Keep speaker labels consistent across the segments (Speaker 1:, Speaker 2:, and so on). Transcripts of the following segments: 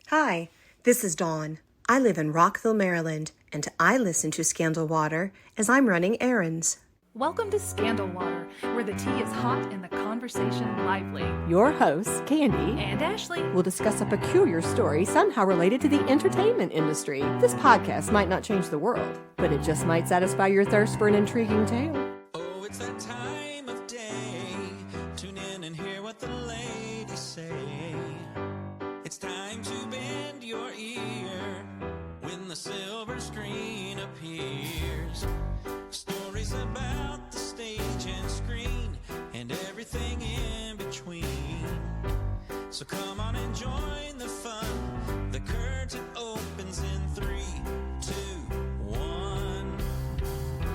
Speaker 1: Hi, this is Dawn. I live in Rockville, Maryland, and I listen to Scandal Water as I'm running errands.
Speaker 2: Welcome to Scandal Water, where the tea is hot and the conversation lively.
Speaker 3: Your hosts, Candy
Speaker 2: And Ashley,
Speaker 3: will discuss a peculiar story somehow related to the entertainment industry. This podcast might not change the world, but it just might satisfy your thirst for an intriguing tale.
Speaker 4: Oh, it's that time of day. Tune in and hear what the ladies say. It's time to bend your ear when the silver screen appears. Stories about the stage and screen and everything in between. So come on and join the fun. The curtain opens in 3, 2, 1.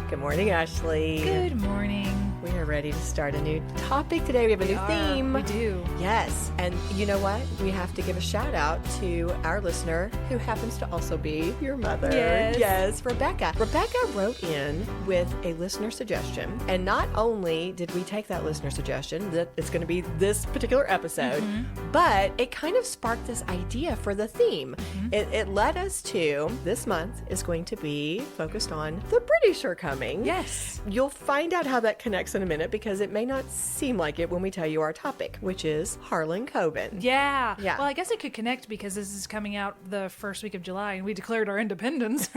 Speaker 3: Good morning, Ashley.
Speaker 2: good morning.
Speaker 3: We are ready to start a new topic today. We have a new theme.
Speaker 2: We do.
Speaker 3: Yes, and you know what? We have to give a shout out to our listener who happens to also be your mother.
Speaker 2: Yes.
Speaker 3: Rebecca. Rebecca wrote in with a listener suggestion, and not only did we take that listener suggestion, that it's going to be this particular episode, but it kind of sparked this idea for the theme. It led us to, this month is going to be focused on the British are coming.
Speaker 2: Yes.
Speaker 3: You'll find out how that connects in a minute because it may not seem like it when we tell you our topic, which is Harlan Coben.
Speaker 2: Yeah.
Speaker 3: Yeah.
Speaker 2: Well, I guess it could connect because this is coming out the first week of July and we declared our independence.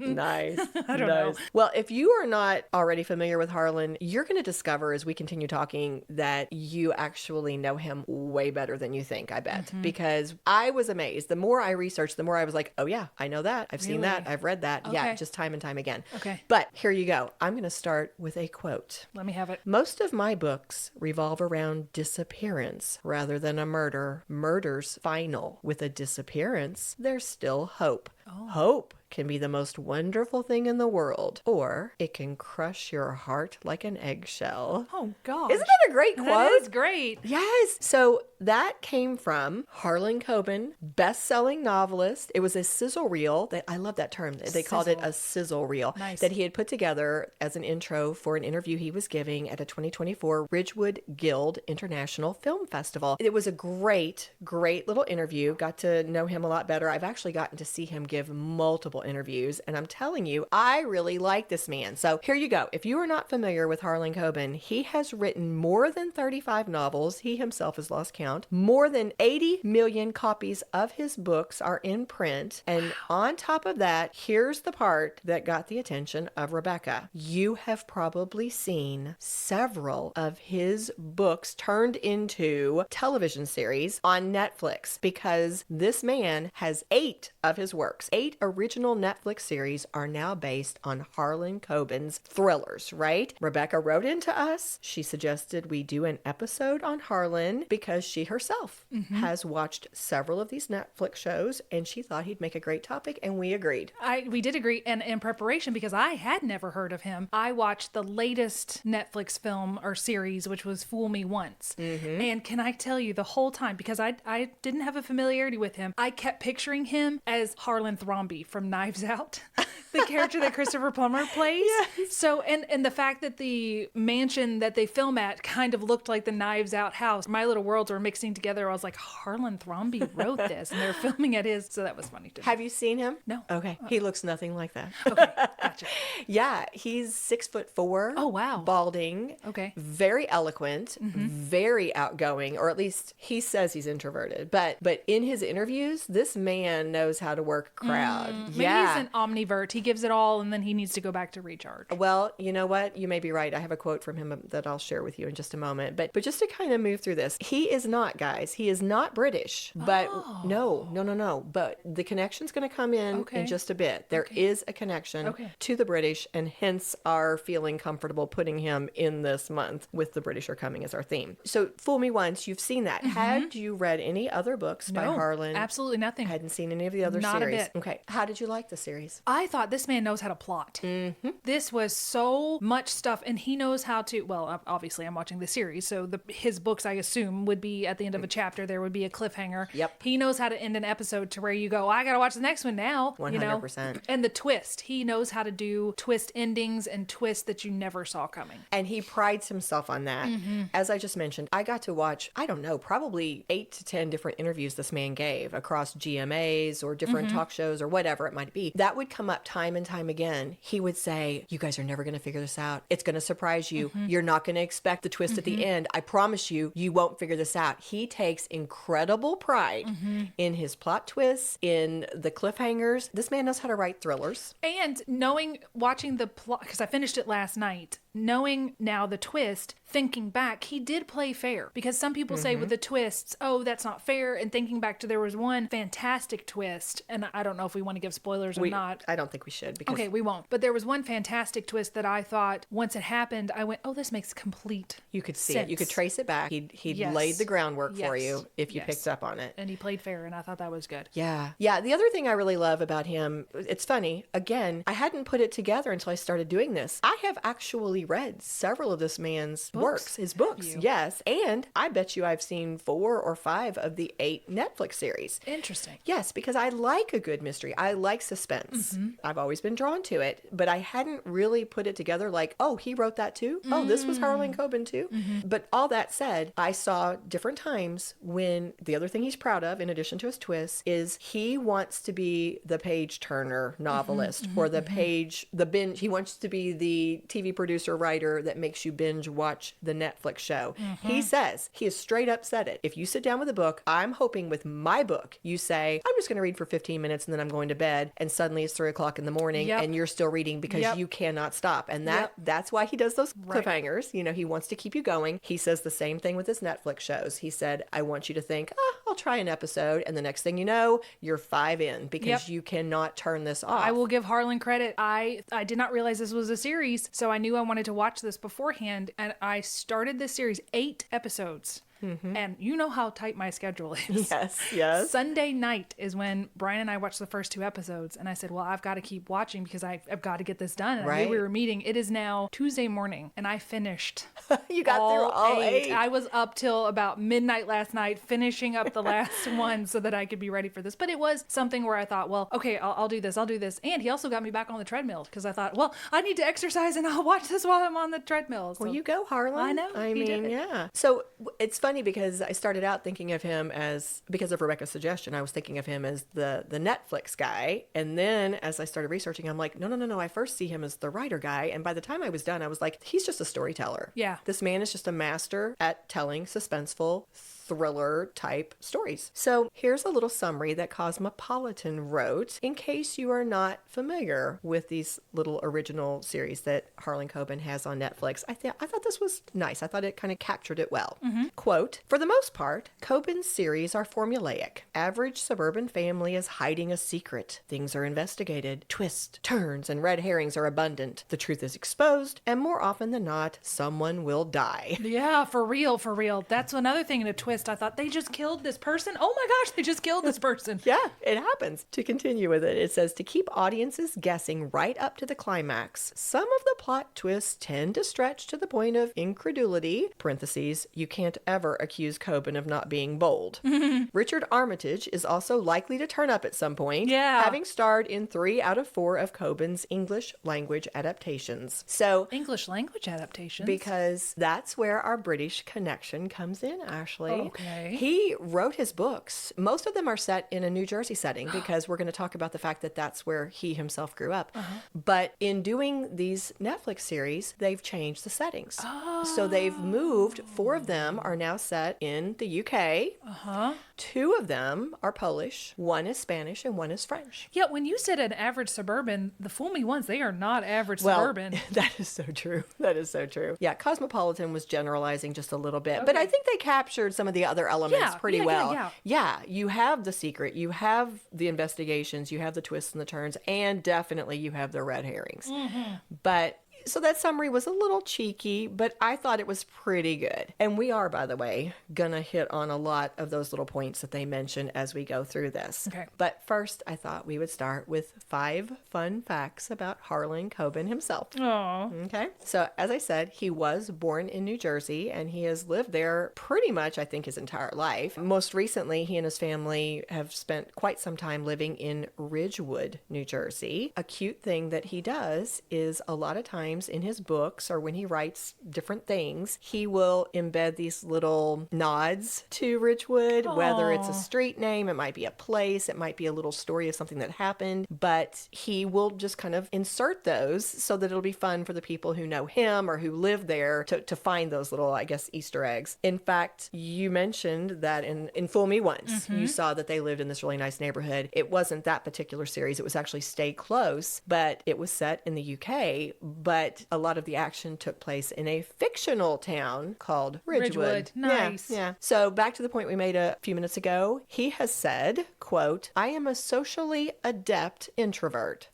Speaker 3: Nice.
Speaker 2: I don't know.
Speaker 3: Well, if you are not already familiar with Harlan, you're going to discover as we continue talking that you actually know him way better than you think, I bet. Because I was amazed. The more I researched, the more I was like, oh yeah, I know that. I've seen that. I've read that. Yeah,
Speaker 2: Okay.
Speaker 3: just time and time again.
Speaker 2: Okay.
Speaker 3: But here you go. I'm going to start with a quote.
Speaker 2: Let me have it.
Speaker 3: Most of my books revolve around disappearance rather than a murder. Murder's final. With a disappearance, there's still hope. Hope can be the most wonderful thing in the world, or it can crush your heart like an eggshell.
Speaker 2: Oh, gosh.
Speaker 3: Isn't that a great quote?
Speaker 2: That is great.
Speaker 3: Yes. So that came from Harlan Coben, best-selling novelist. It was a sizzle reel. I love that term. They called it a sizzle reel.
Speaker 2: Nice.
Speaker 3: That he had put together as an intro for an interview he was giving at a 2024 Ridgewood Guild International Film Festival. It was a great, great little interview. Got to know him a lot better. I've actually gotten to see him give multiple interviews, and I'm telling you, I really like this man. So here you go. If you are not familiar with Harlan Coben, he has written more than 35 novels. He himself has lost count. More than 80 million copies of his books are in print. And on top of that, here's the part that got the attention of Rebecca. You have probably seen several of his books turned into television series on Netflix because this man has 8 of his works. 8 original Netflix series are now based on Harlan Coben's thrillers, right? Rebecca wrote into us. She suggested we do an episode on Harlan because she herself has watched several of these Netflix shows and she thought he'd make a great topic, and we agreed.
Speaker 2: We did agree, and in preparation, because I had never heard of him, I watched the latest Netflix film or series, which was Fool Me Once. And can I tell you, the whole time, because I didn't have a familiarity with him, I kept picturing him as Harlan Thrombey from Knives Out, the character that Christopher Plummer plays.
Speaker 3: Yes.
Speaker 2: So, and the fact that the mansion that they film at kind of looked like the Knives Out house, my little worlds were mixing together. I was like, Harlan Thrombey wrote this, and they're filming at his, so that was funny to me.
Speaker 3: Have you seen him?
Speaker 2: No.
Speaker 3: Okay. He looks nothing like that.
Speaker 2: Okay, gotcha.
Speaker 3: Yeah, he's 6'4".
Speaker 2: Oh, wow.
Speaker 3: Balding.
Speaker 2: Okay.
Speaker 3: Very eloquent, very outgoing, or at least he says he's introverted. But in his interviews, this man knows how to work a crowd.
Speaker 2: Maybe he's an omnivert. He gives it all, and then he needs to go back to recharge.
Speaker 3: Well, you know what? You may be right. I have a quote from him that I'll share with you in just a moment. But just to kind of move through this, he is not, guys. He is not British. But no. But the connection's going to come in just a bit. There is a connection to the British, and hence our feeling comfortable putting him in this month with The British Are Coming as our theme. So, Fool Me Once, you've seen that. Had you read any other books by Harlan?
Speaker 2: Absolutely nothing.
Speaker 3: Hadn't seen any of the other
Speaker 2: Not a
Speaker 3: series.
Speaker 2: bit.
Speaker 3: Okay. How did you like the series?
Speaker 2: I thought this man knows how to plot. Mm-hmm. This was so much stuff, and he knows how to. Well, obviously, I'm watching the series, so his books, I assume, would be at the end of a chapter. There would be a cliffhanger.
Speaker 3: Yep.
Speaker 2: He knows how to end an episode to where you go, I gotta watch the next one now.
Speaker 3: 100%.
Speaker 2: And the twist. He knows how to do twist endings and twists that you never saw coming.
Speaker 3: And he prides himself on that. As I just mentioned, I got to watch, I don't know, probably 8 to 10 different interviews this man gave across GMAs or different talk shows or whatever it might be. That would come up time and time again. He would say, you guys are never going to figure this out. It's going to surprise you. You're not going to expect the twist at the end. I promise you, you won't figure this out. He takes incredible pride in his plot twists, in the cliffhangers. This man knows how to write thrillers.
Speaker 2: And watching the plot, because I finished it last night, knowing now the twist, thinking back, he did play fair. Because some people say with the twists, oh, that's not fair. And thinking back to, there was one fantastic twist, and I don't know if we want to give spoilers or not.
Speaker 3: I don't think we should. Because
Speaker 2: Okay, we won't. But there was one fantastic twist that I thought, once it happened, I went, oh, this makes complete
Speaker 3: you could see
Speaker 2: sense.
Speaker 3: it. You could trace it back. He'd
Speaker 2: Yes.
Speaker 3: laid the groundwork for
Speaker 2: Yes.
Speaker 3: you if you
Speaker 2: Yes.
Speaker 3: picked up on it.
Speaker 2: And he played fair, and I thought that was good.
Speaker 3: Yeah. Yeah. The other thing I really love about him, it's funny. Again, I hadn't put it together until I started doing this. I have actually read several of this man's works, his books.
Speaker 2: you?
Speaker 3: Yes. And I bet you I've seen 4 or 5 of the 8 Netflix series.
Speaker 2: Interesting.
Speaker 3: Yes, because I like a good mystery. I like suspense. I've always been drawn to it, but I hadn't really put it together like, oh, he wrote that too? Oh, this was Harlan Coben too? But all that said, I saw different times when the other thing he's proud of, in addition to his twists, is he wants to be the page turner novelist or the binge. He wants to be the TV producer writer that makes you binge watch the Netflix show. He says, he has straight up said it. If you sit down with a book, I'm hoping with my book, you say, I'm just going to read for 15 minutes and then I'm going to bed. And suddenly it's 3 o'clock in the morning and you're still reading because you cannot stop. And that's why he does those cliffhangers. You know, he wants to keep you going. He says the same thing with his Netflix shows. He said, I want you to think, I'll try an episode. And the next thing you know, you're 5 in because you cannot turn this off.
Speaker 2: I will give Harlan credit. I did not realize this was a series, so I knew I wanted to watch this beforehand, and I started this series 8 episodes. And you know how tight my schedule is.
Speaker 3: Yes.
Speaker 2: Sunday night is when Brian and I watched the first 2 episodes, and I said, well, I've got to keep watching because I've got to get this done. And I knew we were meeting. It is now Tuesday morning, and I finished
Speaker 3: You got through all 8.
Speaker 2: I was up till about midnight last night finishing up the last one so that I could be ready for this. But it was something where I thought, well, okay, I'll do this. And he also got me back on the treadmill because I thought, well, I need to exercise and I'll watch this while I'm on the treadmill. So,
Speaker 3: Well, you go, Harlan.
Speaker 2: I know.
Speaker 3: I
Speaker 2: He
Speaker 3: mean,
Speaker 2: did it.
Speaker 3: yeah. So it's funny because I started out thinking of him because of Rebecca's suggestion, I was thinking of him as the Netflix guy. And then as I started researching, I'm like, no. I first see him as the writer guy. And by the time I was done, I was like, he's just a storyteller.
Speaker 2: Yeah.
Speaker 3: This man is just a master at telling suspenseful thriller type stories. So here's a little summary that Cosmopolitan wrote in case you are not familiar with these little original series that Harlan Coben has on Netflix. I thought this was nice. I thought it kind of captured it well. Quote, for the most part, Coben's series are formulaic. Average suburban family is hiding a secret. Things are investigated. Twists, turns, and red herrings are abundant. The truth is exposed, and more often than not, someone will die.
Speaker 2: Yeah, for real. That's another thing in a twist. I thought they just killed this person. Oh my gosh, they just killed this person.
Speaker 3: Yeah, it happens. To continue with it, it says to keep audiences guessing right up to the climax. Some of the plot twists tend to stretch to the point of incredulity. Parentheses, you can't ever accuse Coben of not being bold. Richard Armitage is also likely to turn up at some point, having starred in 3 out of 4 of Coben's English language adaptations. So,
Speaker 2: English language adaptations.
Speaker 3: because that's where our British connection comes in, Ashley.
Speaker 2: Okay.
Speaker 3: He wrote his books. Most of them are set in a New Jersey setting because we're going to talk about the fact that that's where he himself grew up. But in doing these Netflix series, they've changed the settings. So they've moved. 4 of them are now set in the UK. 2 of them are Polish. 1 is Spanish and 1 is French.
Speaker 2: Yeah, when you said an average suburban, the fool me ones, they are not average suburban.
Speaker 3: That is so true. That is so true. Yeah, Cosmopolitan was generalizing just a little bit, but I think they captured some of the other elements pretty well. Yeah, you have the secret, you have the investigations, you have the twists and the turns, and definitely you have the red herrings. But So that summary was a little cheeky, but I thought it was pretty good. And we are, by the way, gonna hit on a lot of those little points that they mention as we go through this.
Speaker 2: Okay.
Speaker 3: But first, I thought we would start with 5 fun facts about Harlan Coben himself.
Speaker 2: Oh.
Speaker 3: Okay. So, as I said, he was born in New Jersey and he has lived there pretty much, I think, his entire life. Most recently, he and his family have spent quite some time living in Ridgewood, New Jersey. A cute thing that he does is a lot of times in his books or when he writes different things, he will embed these little nods to Ridgewood, whether it's a street name, it might be a place, it might be a little story of something that happened, but he will just kind of insert those so that it'll be fun for the people who know him or who live there to find those little, I guess, Easter eggs. In fact, you mentioned that in Fool Me Once, you saw that they lived in this really nice neighborhood. It wasn't that particular series. It was actually Stay Close, but it was set in the UK, but a lot of the action took place in a fictional town called Ridgewood.
Speaker 2: Nice.
Speaker 3: Yeah. So back to the point we made a few minutes ago, he has said, quote, I am a socially adept introvert.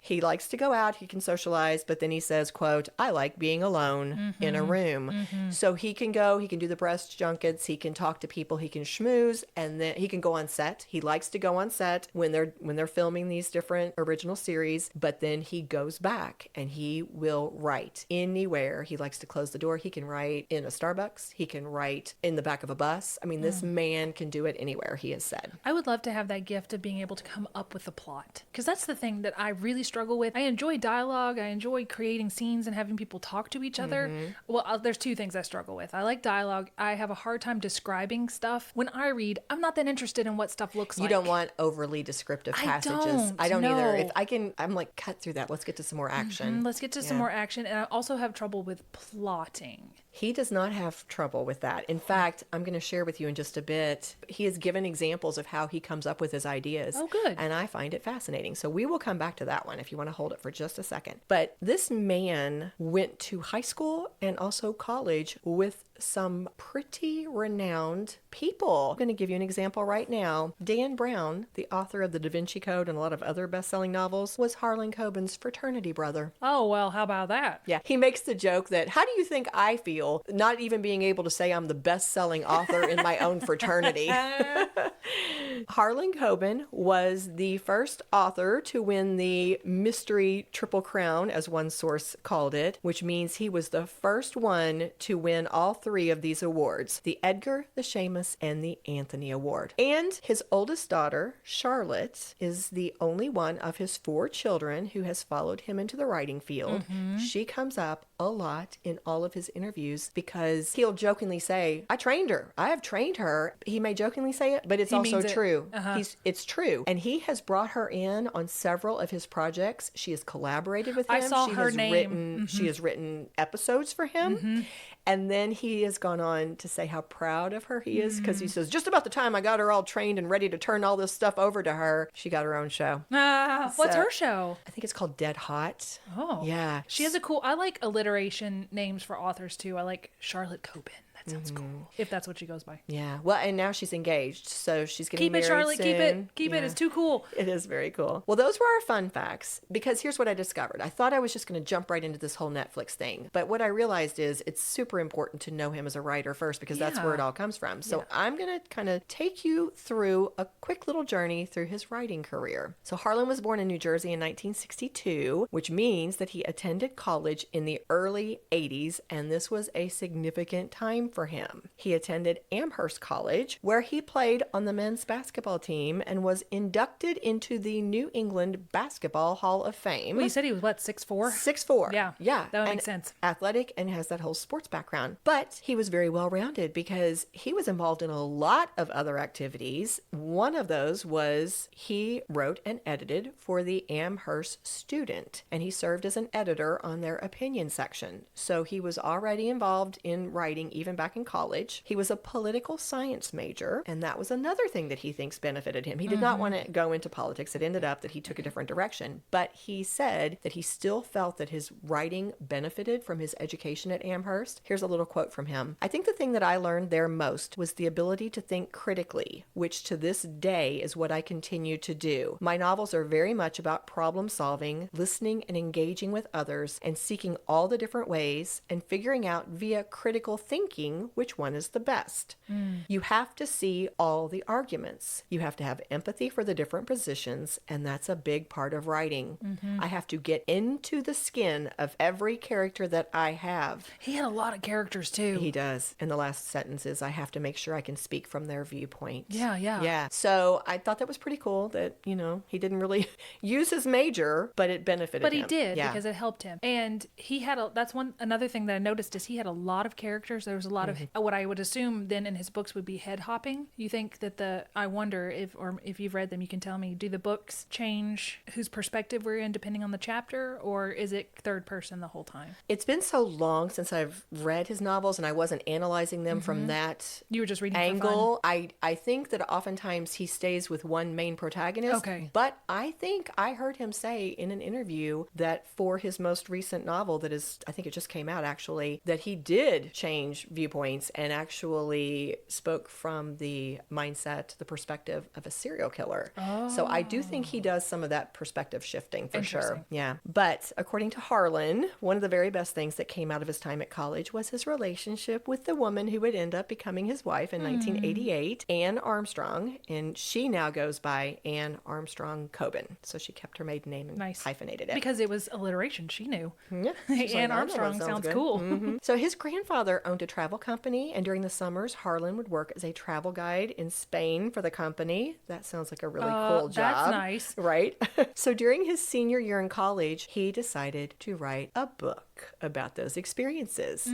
Speaker 3: He likes to go out, he can socialize, but then he says, quote, I like being alone in a room. So he can go, he can do the press junkets, he can talk to people, he can schmooze, and then he can go on set. He likes to go on set when they're filming these different original series, but then he goes back and he will write anywhere. He likes to close the door. He can write in a Starbucks. He can write in the back of a bus. I mean, this man can do it anywhere, he has said.
Speaker 2: I would love to have that gift of being able to come up with a plot. Because that's the thing that I really struggle with. I enjoy dialogue. I enjoy creating scenes and having people talk to each other. Well, there's 2 things I struggle with. I like dialogue. I have a hard time describing stuff. When I read, I'm not that interested in what stuff looks like.
Speaker 3: You don't want overly descriptive passages. I don't either. If I can, I'm like, cut through that. Let's get to some more action.
Speaker 2: Let's get to some more action. And I also have trouble with plotting.
Speaker 3: He does not have trouble with that. In fact, I'm going to share with you in just a bit. He has given examples of how he comes up with his ideas.
Speaker 2: Oh, good.
Speaker 3: And I find it fascinating. So we will come back to that one if you want to hold it for just a second. But this man went to high school and also college with some pretty renowned people. I'm going to give you an example right now. Dan Brown, the author of The Da Vinci Code and a lot of other best-selling novels, was Harlan Coben's fraternity brother.
Speaker 2: Oh, well, how about that?
Speaker 3: Yeah, he makes the joke that, how do you think I feel not even being able to say I'm the best-selling author in my own fraternity? Harlan Coben was the first author to win the Mystery Triple Crown, as one source called it, which means he was the first one to win all 3 of these awards, the Edgar, the Seamus, and the Anthony Award. And his oldest daughter, Charlotte, is the only one of his 4 children who has followed him into the writing field. She comes up a lot in all of his interviews because he'll jokingly say, I trained her. I have trained her. He may jokingly say it, but it's also true. It's true. And he has brought her in on several of his projects. She has collaborated with him.
Speaker 2: I saw her name.
Speaker 3: She has written episodes for him. And then he has gone on to say how proud of her he is because he says, just about the time I got her all trained and ready to turn all this stuff over to her, she got her own show.
Speaker 2: What's her show?
Speaker 3: I think it's called Dead Hot.
Speaker 2: Oh.
Speaker 3: Yeah.
Speaker 2: She has I like alliteration names for authors too. I like Charlotte Coben. That sounds cool. If that's what she goes by.
Speaker 3: Yeah. Well, and now she's engaged, so she's getting married
Speaker 2: Keep it, Charlotte.
Speaker 3: soon.
Speaker 2: Keep it. It's too cool.
Speaker 3: It is very cool. Well, those were our fun facts because here's what I discovered. I thought I was just going to jump right into this whole Netflix thing, but what I realized is it's super important to know him as a writer first because that's where it all comes from. So I'm going to kind of take you through a quick little journey through his writing career. So Harlan was born in New Jersey in 1962, which means that he attended college in the early 80s, and this was a significant time for him. He attended Amherst College, where he played on the men's basketball team and was inducted into the New England Basketball Hall of Fame.
Speaker 2: Well, you said he was, what, 6'4"?
Speaker 3: 6'4".
Speaker 2: Yeah.
Speaker 3: Yeah.
Speaker 2: That would make sense.
Speaker 3: Athletic and has that whole sports background. But he was very well-rounded because he was involved in a lot of other activities. One of those was he wrote and edited for the Amherst Student, and he served as an editor on their opinion section. So he was already involved in writing even back back in college. He was a political science major, and that was another thing that he thinks benefited him. He did not want to go into politics. It ended up that he took a different direction, but he said that he still felt that his writing benefited from his education at Amherst. Here's a little quote from him. I think the thing that I learned there most was the ability to think critically, which to this day is what I continue to do. My novels are very much about problem solving, listening and engaging with others, and seeking all the different ways and figuring out via critical thinking which one is the best. You have to see all the arguments. You have to have empathy for the different positions, and that's a big part of writing. I have to get into the skin of every character that I have.
Speaker 2: He had a lot of characters too.
Speaker 3: He does. And the last sentence is, I have to make sure I can speak from their viewpoint.
Speaker 2: Yeah.
Speaker 3: So I thought that was pretty cool that, he didn't really use his major, but it benefited him.
Speaker 2: But he did because it helped him. And he had another thing that I noticed is he had a lot of characters. There was a lot of what I would assume then in his books would be head hopping. You think that I wonder if you've read them, you can tell me, do the books change whose perspective we're in depending on the chapter, or is it third person the whole time?
Speaker 3: It's been so long since I've read his novels and I wasn't analyzing them from that
Speaker 2: You were just reading
Speaker 3: angle.
Speaker 2: for fun.
Speaker 3: I think that oftentimes he stays with one main protagonist.
Speaker 2: Okay.
Speaker 3: But I think I heard him say in an interview that for his most recent novel I think it just came out actually, that he did change viewpoints and actually spoke from the mindset, the perspective of a serial killer. So I do think he does some of that perspective shifting for sure. Yeah. But according to Harlan, one of the very best things that came out of his time at college was his relationship with the woman who would end up becoming his wife in 1988, Anne Armstrong, and she now goes by Anne Armstrong Coben. So she kept her maiden name and hyphenated it.
Speaker 2: Because it was alliteration, she knew.
Speaker 3: Yeah.
Speaker 2: Anne Armstrong sounds cool.
Speaker 3: So his grandfather owned a travel company, and during the summers, Harlan would work as a travel guide in Spain for the company. That sounds like a really cool job.
Speaker 2: That's nice.
Speaker 3: Right? So during his senior year in college, he decided to write a book about those experiences.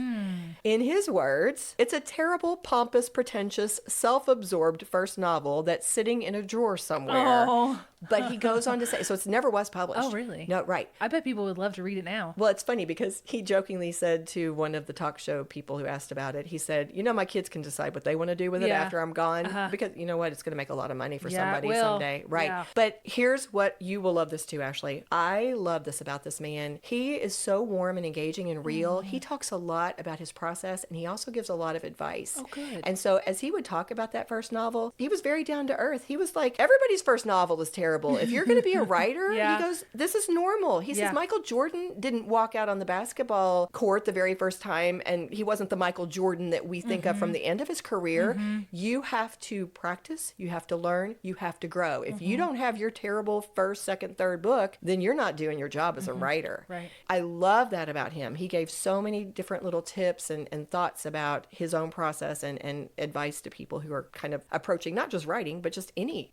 Speaker 3: In his words, it's a terrible, pompous, pretentious, self-absorbed first novel that's sitting in a drawer somewhere. But he goes on to say, so it never was published.
Speaker 2: Oh, really?
Speaker 3: No, right.
Speaker 2: I bet people would love to read it now.
Speaker 3: Well, it's funny because he jokingly said to one of the talk show people who asked about it, he said, my kids can decide what they want to do with it after I'm gone. Because you know what? It's going to make a lot of money for somebody someday. Right.
Speaker 2: Yeah.
Speaker 3: But here's what you will love this too, Ashley. I love this about this man. He is so warm and engaging and real. He talks a lot about his process, and he also gives a lot of advice.
Speaker 2: Oh, good.
Speaker 3: And so as he would talk about that first novel, he was very down to earth. He was like, everybody's first novel is terrible. If you're going to be a writer, he goes, this is normal. He says Michael Jordan didn't walk out on the basketball court the very first time, and he wasn't the Michael Jordan that we think of from the end of his career. You have to practice, you have to learn, you have to grow. If you don't have your terrible first, second, third book, then you're not doing your job as a writer.
Speaker 2: Right.
Speaker 3: I love that about him. He gave so many different little tips and thoughts about his own process and advice to people who are kind of approaching not just writing, but just any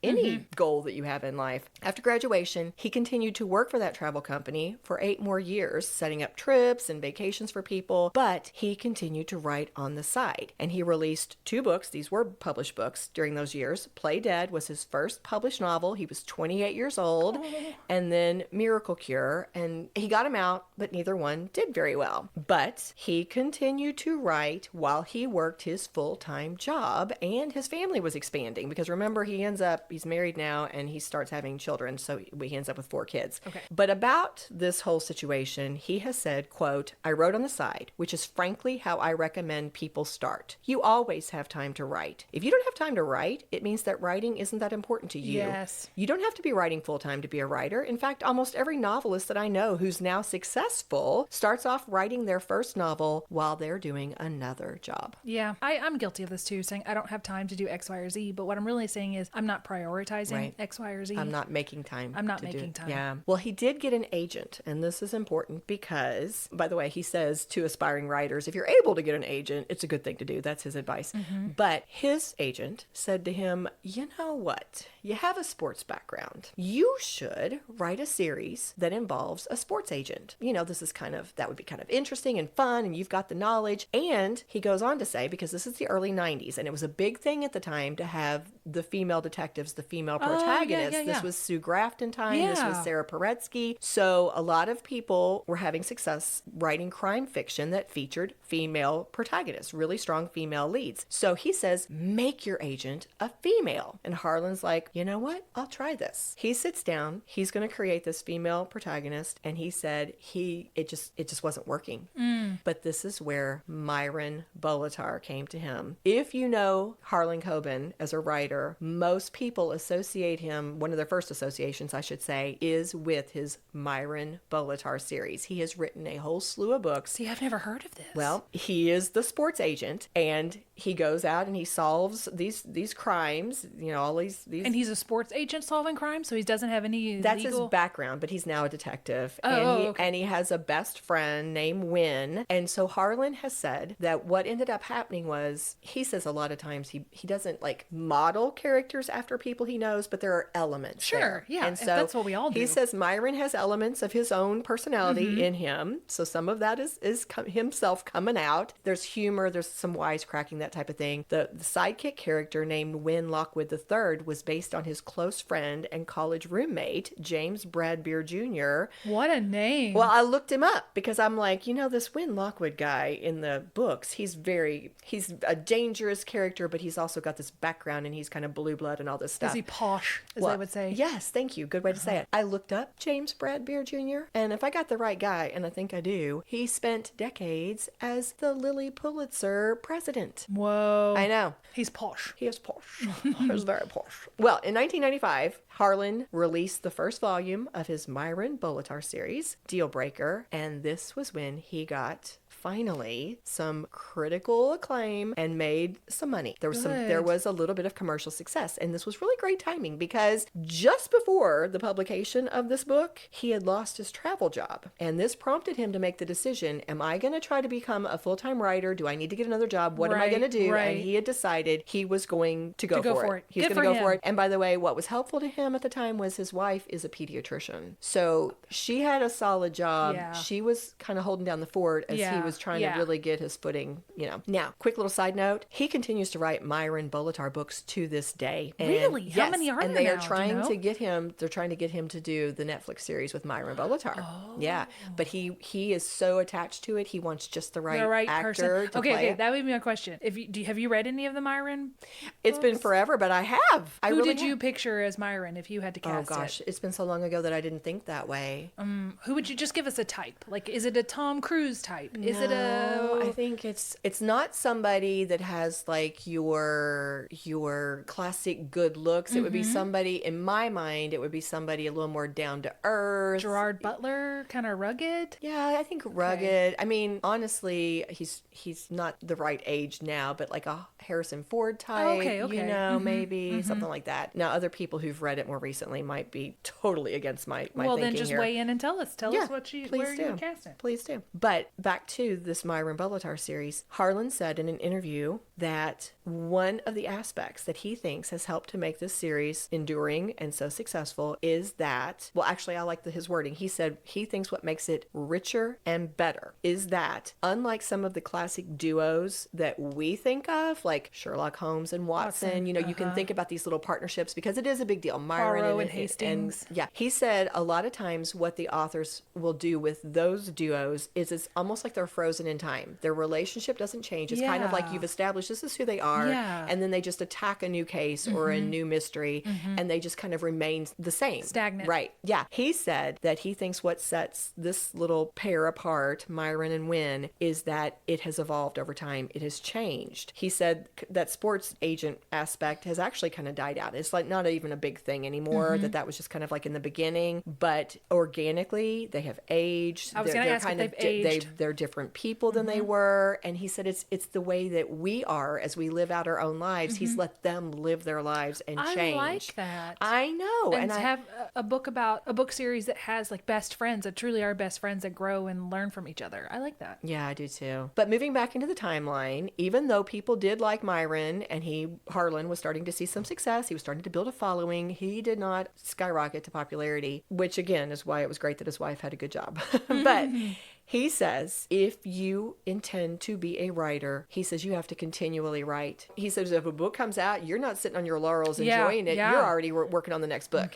Speaker 3: goal that you have in life. After graduation, he continued to work for that travel company for 8 more years, setting up trips and vacations for people, but he continued to write on the side. And he released 2 books. These were published books during those years. Play Dead was his first published novel. He was 28 years old. And then Miracle Cure. And he got them out, but neither one did very well. But he continued to write while he worked his full-time job, and his family was expanding because remember, he's married now and he starts having children, so he ends up with 4 kids.
Speaker 2: Okay.
Speaker 3: But about this whole situation, he has said, quote, I wrote on the side, which is frankly how I recommend people start. You always have time to write. If you don't have time to write, it means that writing isn't that important to you.
Speaker 2: Yes.
Speaker 3: You don't have to be writing full-time to be a writer. In fact, almost every novelist that I know who's now successful starts off writing their first novel while they're doing another job.
Speaker 2: Yeah, I'm guilty of this too, saying I don't have time to do X, Y, or Z. But what I'm really saying is I'm not prioritizing X, Y, or Z.
Speaker 3: I'm not making time.
Speaker 2: I'm not making time.
Speaker 3: Yeah. Well, he did get an agent, and this is important because, by the way, he says to aspiring writers, if you're able to get an agent, it's a good thing to do. That's his advice. But his agent said to him, you know what? you have a sports background. You should write a series that involves a sports agent. You know, that would be kind of interesting and fun, and you've got the knowledge. And he goes on to say, because this is the early 90s, and it was a big thing at the time to have the female detectives, the female protagonists. This was Sue Grafton time. This was Sarah Paretsky. So a lot of people were having success writing crime fiction that featured female protagonists, really strong female leads. So he says, make your agent a female. And Harlan's like, you know what? I'll try this. He sits down. He's going to create this female protagonist. And he said it just wasn't working. But this is where Myron Bolitar came to him. If you know Harlan Coben as a writer, most people associate him, one of their first associations, I should say, is with his Myron Bolitar series. He has written a whole slew of books.
Speaker 2: See, I've never heard of this.
Speaker 3: Well, he is the sports agent, and he goes out and he solves these crimes, you know, all these. And
Speaker 2: he's a sports agent solving crimes, so he doesn't have any
Speaker 3: That's
Speaker 2: legal...
Speaker 3: his background, but he's now a detective.
Speaker 2: Okay.
Speaker 3: And he has a best friend named Wynn. And so Harlan has said that what ended up happening was, he says a lot of times he doesn't like model characters after people he knows, but there are elements.
Speaker 2: Sure,
Speaker 3: there.
Speaker 2: yeah.
Speaker 3: And so
Speaker 2: that's what we all do.
Speaker 3: He says Myron has elements of his own personality in him. So some of that is himself coming out. There's humor, there's some wisecracking, that type of thing. The sidekick character named Wynn Lockwood III was based on his close friend and college roommate, James Bradbeer Jr.
Speaker 2: What a name.
Speaker 3: Well, I looked him up because I'm like, you know, this Wynn Lockwood guy in the books, he's a dangerous character, but he's also got this background and he's kind of blue blood and all this stuff.
Speaker 2: Is he posh, as they would say?
Speaker 3: Yes, thank you. Good way to say it. I looked up James Bradbeer Jr., and if I got the right guy, and I think I do, he spent decades as the Lilly Pulitzer president.
Speaker 2: Whoa.
Speaker 3: I know.
Speaker 2: He's posh.
Speaker 3: He is posh. He was very posh. Well, in 1995, Harlan released the first volume of his Myron Bolitar series, Deal Breaker, and this was when he got finally some critical acclaim and made some money. There was a little bit of commercial success, and this was really great timing because just before the publication of this book, he had lost his travel job, and this prompted him to make the decision, am I going to try to become a full-time writer? Do I need to get another job? What am I going to do?
Speaker 2: Right.
Speaker 3: And he had decided he was going to go for it. He was
Speaker 2: Good
Speaker 3: going to
Speaker 2: for
Speaker 3: go for
Speaker 2: him.
Speaker 3: it. And by the way, what was helpful to him at the time was his wife is a pediatrician. So she had a solid job.
Speaker 2: Yeah.
Speaker 3: She was kind of holding down the fort as he was trying to really get his footing, you know. Now, quick little side note, he continues to write Myron Bolitar books to this day. And
Speaker 2: Really?
Speaker 3: yes,
Speaker 2: How many are there
Speaker 3: and they
Speaker 2: now?
Speaker 3: are trying
Speaker 2: Do you know?
Speaker 3: to get him, they're trying to get him to do the Netflix series with Myron Bolitar.
Speaker 2: Oh.
Speaker 3: Yeah. But he is so attached to it, he wants just the right actor
Speaker 2: person.
Speaker 3: to
Speaker 2: Okay,
Speaker 3: play
Speaker 2: okay,
Speaker 3: it.
Speaker 2: that would be my question. Have you read any of the Myron?
Speaker 3: It's been forever, but I have.
Speaker 2: Who did you picture as Myron if you had to
Speaker 3: Oh
Speaker 2: cast
Speaker 3: gosh,
Speaker 2: it?
Speaker 3: it's been so long ago that I didn't think that way.
Speaker 2: Who would you just give us a type? Like, is it a Tom Cruise type? Is it
Speaker 3: No,
Speaker 2: a?
Speaker 3: I think it's not somebody that has like your classic good looks. It would be somebody, in my mind, it would be somebody a little more down to earth.
Speaker 2: Gerard Butler, kind of rugged.
Speaker 3: Yeah, I think rugged. I mean, honestly, he's not the right age now, but like a Harrison Ford type,
Speaker 2: Okay.
Speaker 3: you know, maybe something like that. Now, other people who've read it more recently might be totally against my
Speaker 2: Well,
Speaker 3: thinking
Speaker 2: then just
Speaker 3: here.
Speaker 2: weigh in and tell us. Tell us where you would cast it.
Speaker 3: Please do. But back to this Myron Bolitar series, Harlan said in an interview that one of the aspects that he thinks has helped to make this series enduring and so successful is that, well, actually, I like his wording. He said he thinks what makes it richer and better is that, unlike some of the classic duos that we think of, like Sherlock Holmes and Watson, you know, you can think about these little partnerships because it is a big deal. Myron
Speaker 2: Poirot and Hastings.
Speaker 3: yeah. He said a lot of times what the authors will do with those duos is it's almost like they're frozen in time. Their relationship doesn't change. It's kind of like you've established this is who they are, and then they just attack a new case or a new mystery, and they just kind of remain the same.
Speaker 2: Stagnant.
Speaker 3: Right. Yeah. He said that he thinks what sets this little pair apart, Myron and Wynn, is that it has evolved over time. It has changed. He said that sports agent aspect has actually kind of died out. It's like not even a big thing anymore, that was just kind of like in the beginning, but organically they have aged.
Speaker 2: I was going to ask if they've aged.
Speaker 3: They're different people than they were. And he said it's the way that we are as we live live out our own lives. He's let them live their lives and change.
Speaker 2: I like that.
Speaker 3: I know.
Speaker 2: And to have a book series that has like best friends that truly are best friends that grow and learn from each other. I like that.
Speaker 3: Yeah, I do too. But moving back into the timeline, even though people did like Myron and Harlan was starting to see some success, he was starting to build a following, he did not skyrocket to popularity, which again is why it was great that his wife had a good job. But he says, if you intend to be a writer, he says you have to continually write. He says if a book comes out, you're not sitting on your laurels enjoying it.
Speaker 2: Yeah.
Speaker 3: You're already working on the next book.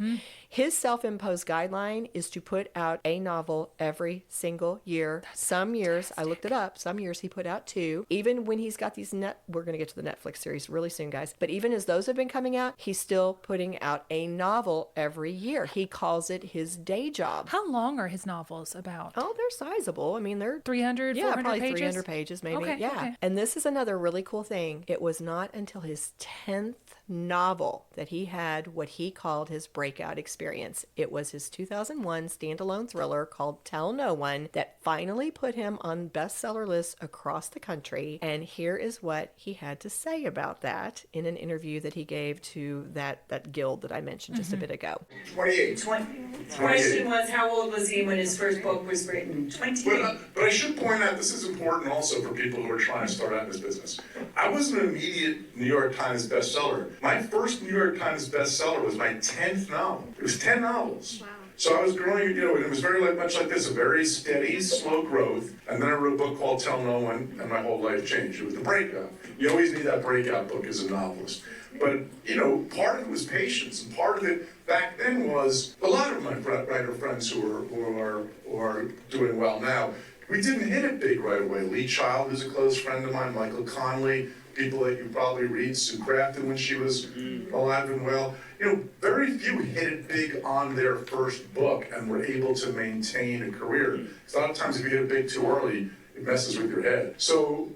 Speaker 3: His self-imposed guideline is to put out a novel every single year. Some years, I looked it up, some years he put out 2. Even when he's got these we're going to get to the Netflix series really soon, guys. But even as those have been coming out, he's still putting out a novel every year. He calls it his day job.
Speaker 2: How long are his novels about?
Speaker 3: Oh, they're sizable. I mean, they're
Speaker 2: 300, 400
Speaker 3: probably
Speaker 2: pages?
Speaker 3: 300 pages, maybe.
Speaker 2: Okay,
Speaker 3: yeah.
Speaker 2: okay.
Speaker 3: And this is another really cool thing. It was not until his 10th novel that he had what he called his breakout experience. It was his 2001 standalone thriller called Tell No One that finally put him on bestseller lists across the country. And here is what he had to say about that in an interview that he gave to that guild that I mentioned just a bit ago.
Speaker 5: 28.
Speaker 6: The question was, how old was he when his first book was written? 28.
Speaker 5: But I should point out, this is important also for people who are trying to start out in this business. I wasn't an immediate New York Times bestseller. My first New York Times bestseller was my 10th novel. It was 10 novels. Wow. So I was growing, and it was very much like this, a very steady, slow growth. And then I wrote a book called Tell No One, and my whole life changed. It was the breakout. You always need that breakout book as a novelist. But, part of it was patience, and part of it back then was a lot of my writer friends who are doing well now. We didn't hit it big right away. Lee Child, who's a close friend of mine, Michael Connelly, people that you probably read, Sue Crafton when she was alive and well. Very few hit it big on their first book and were able to maintain a career. Because a lot of times if you hit it big too early, it messes with your head. So,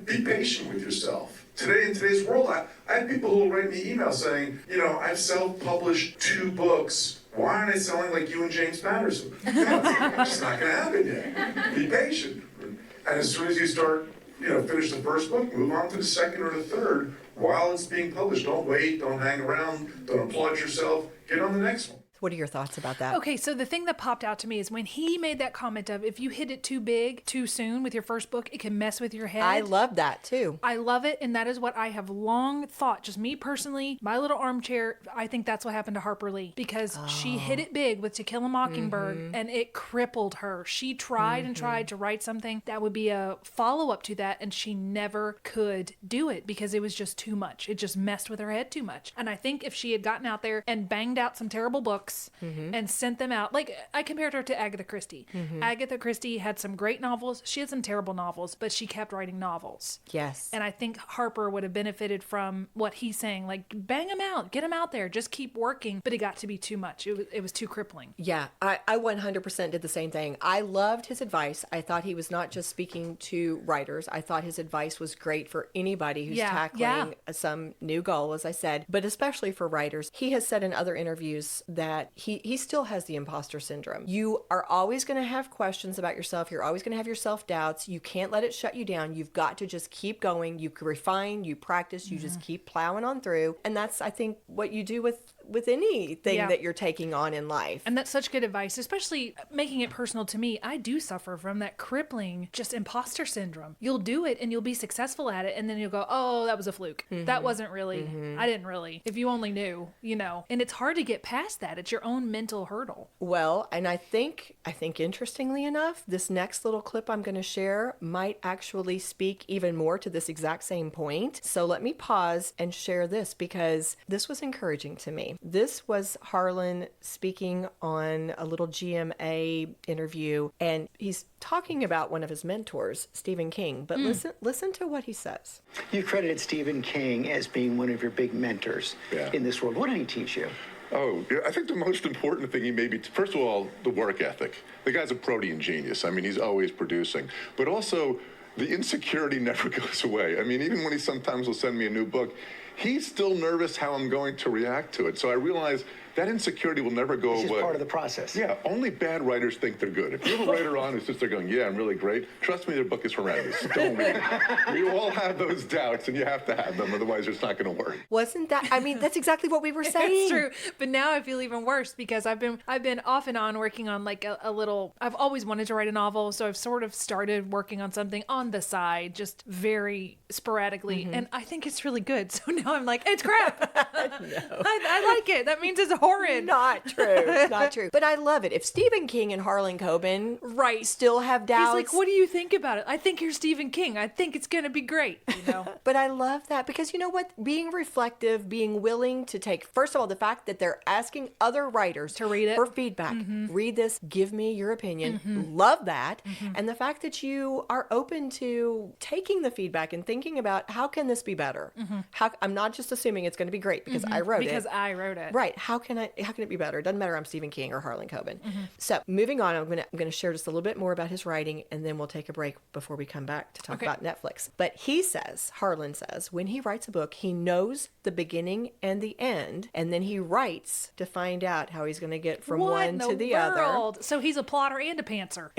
Speaker 5: be patient with yourself. Today, in today's world, I have people who will write me emails saying, I've self-published 2 books. Why aren't I selling like you and James Patterson? It's not going to happen yet. Be patient. And as soon as you start, finish the first book, move on to the second or the third while it's being published. Don't wait, don't hang around, don't applaud yourself. Get on the next one.
Speaker 3: What are your thoughts about that?
Speaker 2: Okay, so the thing that popped out to me is when he made that comment of if you hit it too big, too soon with your first book, it can mess with your head.
Speaker 3: I love that too.
Speaker 2: I love it, and that is what I have long thought. Just me personally, my little armchair, I think that's what happened to Harper Lee because she hit it big with To Kill a Mockingbird, and it crippled her. She tried and tried to write something that would be a follow-up to that, and she never could do it because it was just too much. It just messed with her head too much. And I think if she had gotten out there and banged out some terrible books and sent them out, like I compared her to Agatha Christie. Agatha Christie had some great novels. She had some terrible novels, but she kept writing novels.
Speaker 3: Yes.
Speaker 2: And I think Harper would have benefited from what he's saying, like bang them out, get them out there, just keep working. But it got to be too much. It was too crippling.
Speaker 3: Yeah, I 100% did the same thing. I loved his advice. I thought he was not just speaking to writers. I thought his advice was great for anybody who's tackling some new goal, as I said, but especially for writers. He has said in other interviews that he still has the imposter syndrome. You are always going to have questions about yourself. You're always going to have your self-doubts. You can't let it shut you down. You've got to just keep going. You refine, you practice, you just keep plowing on through. And that's, I think, what you do with anything that you're taking on in life.
Speaker 2: And that's such good advice, especially making it personal to me. I do suffer from that crippling just imposter syndrome. You'll do it and you'll be successful at it, and then you'll go, oh, that was a fluke. That wasn't really, I didn't really. If you only knew, And it's hard to get past that. It's your own mental hurdle.
Speaker 3: Well, and I think interestingly enough, this next little clip I'm going to share might actually speak even more to this exact same point. So let me pause and share this because this was encouraging to me. This was Harlan speaking on a little GMA interview, and he's talking about one of his mentors, Stephen King. But listen to what he says.
Speaker 7: You credited Stephen King as being one of your big mentors in this world. What did he teach you?
Speaker 8: Oh, I think the most important thing he made me, first of all, the work ethic. The guy's a protean genius. I mean, he's always producing. But also, the insecurity never goes away. I mean, even when he sometimes will send me a new book, he's still nervous how I'm going to react to it. So I realize that insecurity will never go
Speaker 7: It's
Speaker 8: away.
Speaker 7: just part of the process.
Speaker 8: Yeah, only bad writers think they're good. If you have a writer on who sits there going, yeah, I'm really great, trust me, their book is horrendous. Don't read it. We all have those doubts, and you have to have them, otherwise it's not going to work.
Speaker 3: Wasn't that, I mean, that's exactly what we were saying.
Speaker 2: It's true. But now I feel even worse because I've been off and on working on like a little, I've always wanted to write a novel. So I've sort of started working on something on the side, just very sporadically. And I think it's really good. So now I'm like, it's crap. I like it. That means it's horrid.
Speaker 3: Not true. Not true. But I love it. If Stephen King and Harlan Coben still have doubts.
Speaker 2: He's like, what do you think about it? I think you're Stephen King. I think it's going to be great. You know?
Speaker 3: But I love that because you know what? Being reflective, being willing to take, first of all, the fact that they're asking other writers
Speaker 2: to read it
Speaker 3: for feedback. Read this, give me your opinion. Love that. And the fact that you are open to taking the feedback and thinking about how can this be better? How, I'm not just assuming it's going to be great because I wrote it.
Speaker 2: Because I wrote it.
Speaker 3: Right. How can it be better? It doesn't matter I'm Stephen King or Harlan Coben. So moving on, I'm gonna share just a little bit more about his writing and then we'll take a break before we come back to talk about Netflix. But he says, Harlan says, when he writes a book, he knows the beginning and the end, and then he writes to find out how he's going to get from one to the other.
Speaker 2: So he's a plotter and a pantser.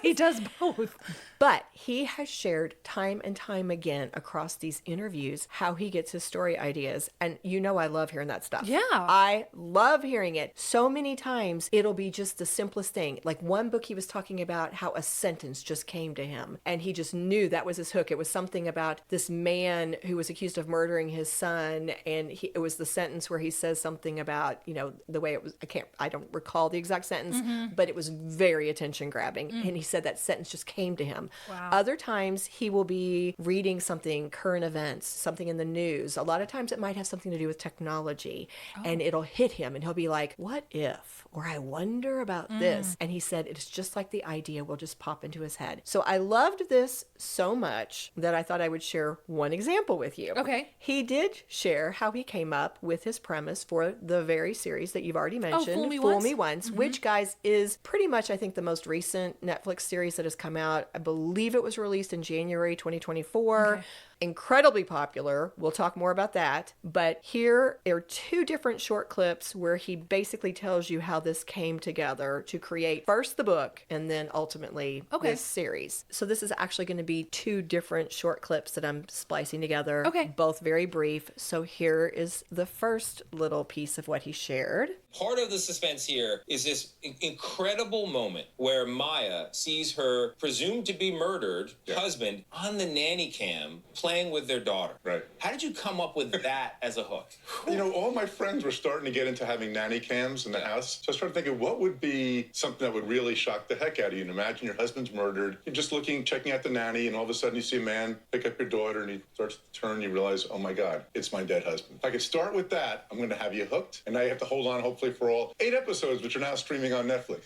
Speaker 2: He does both.
Speaker 3: But he has shared time and time again across these interviews how he gets his story ideas. And you know I love hearing that stuff.
Speaker 2: Yeah.
Speaker 3: I love hearing it. So many times it'll be just the simplest thing. Like one book he was talking about how a sentence just came to him and he just knew that was his hook. It was something about this man who was accused of murdering his son, and it was the sentence where he says something about, you know, the way it was, I don't recall the exact sentence, but it was very attention grabbing. And he said that sentence just came to him.
Speaker 2: Wow.
Speaker 3: Other times he will be reading something, current events, something in the news. A lot of times it might have something to do with technology and it'll hit him and he'll be like, what if, or I wonder about this. And he said, it's just like the idea will just pop into his head. So I loved this so much that I thought I would share one example with you.
Speaker 2: Okay.
Speaker 3: He did share how he came up with his premise for the very series that you've already mentioned,
Speaker 2: Fool Me Once,
Speaker 3: which, guys, is pretty much, I think, the most recent Netflix series that has come out. I believe it was released in January 2024. Okay. Incredibly popular. We'll talk more about that. But here are two different short clips where he basically tells you how this came together to create first the book and then ultimately this series. So this is actually going to be two different short clips that I'm splicing together.
Speaker 2: Okay.
Speaker 3: Both very brief. So here is the first little piece of what he shared.
Speaker 9: Part of the suspense here is this incredible moment where Maya sees her presumed to be murdered husband on the nanny cam playing with their daughter.
Speaker 8: Right.
Speaker 9: How did you come up with that as a hook?
Speaker 8: You know, all my friends were starting to get into having nanny cams in the house. So I started thinking, what would be something that would really shock the heck out of you? And imagine your husband's murdered. You're just checking out the nanny, and all of a sudden you see a man pick up your daughter, and he starts to turn, and you realize, oh my God, it's my dead husband. If I could start with that, I'm going to have you hooked. And now you have to hold on, hopefully, for all 8 episodes, which are now streaming on Netflix.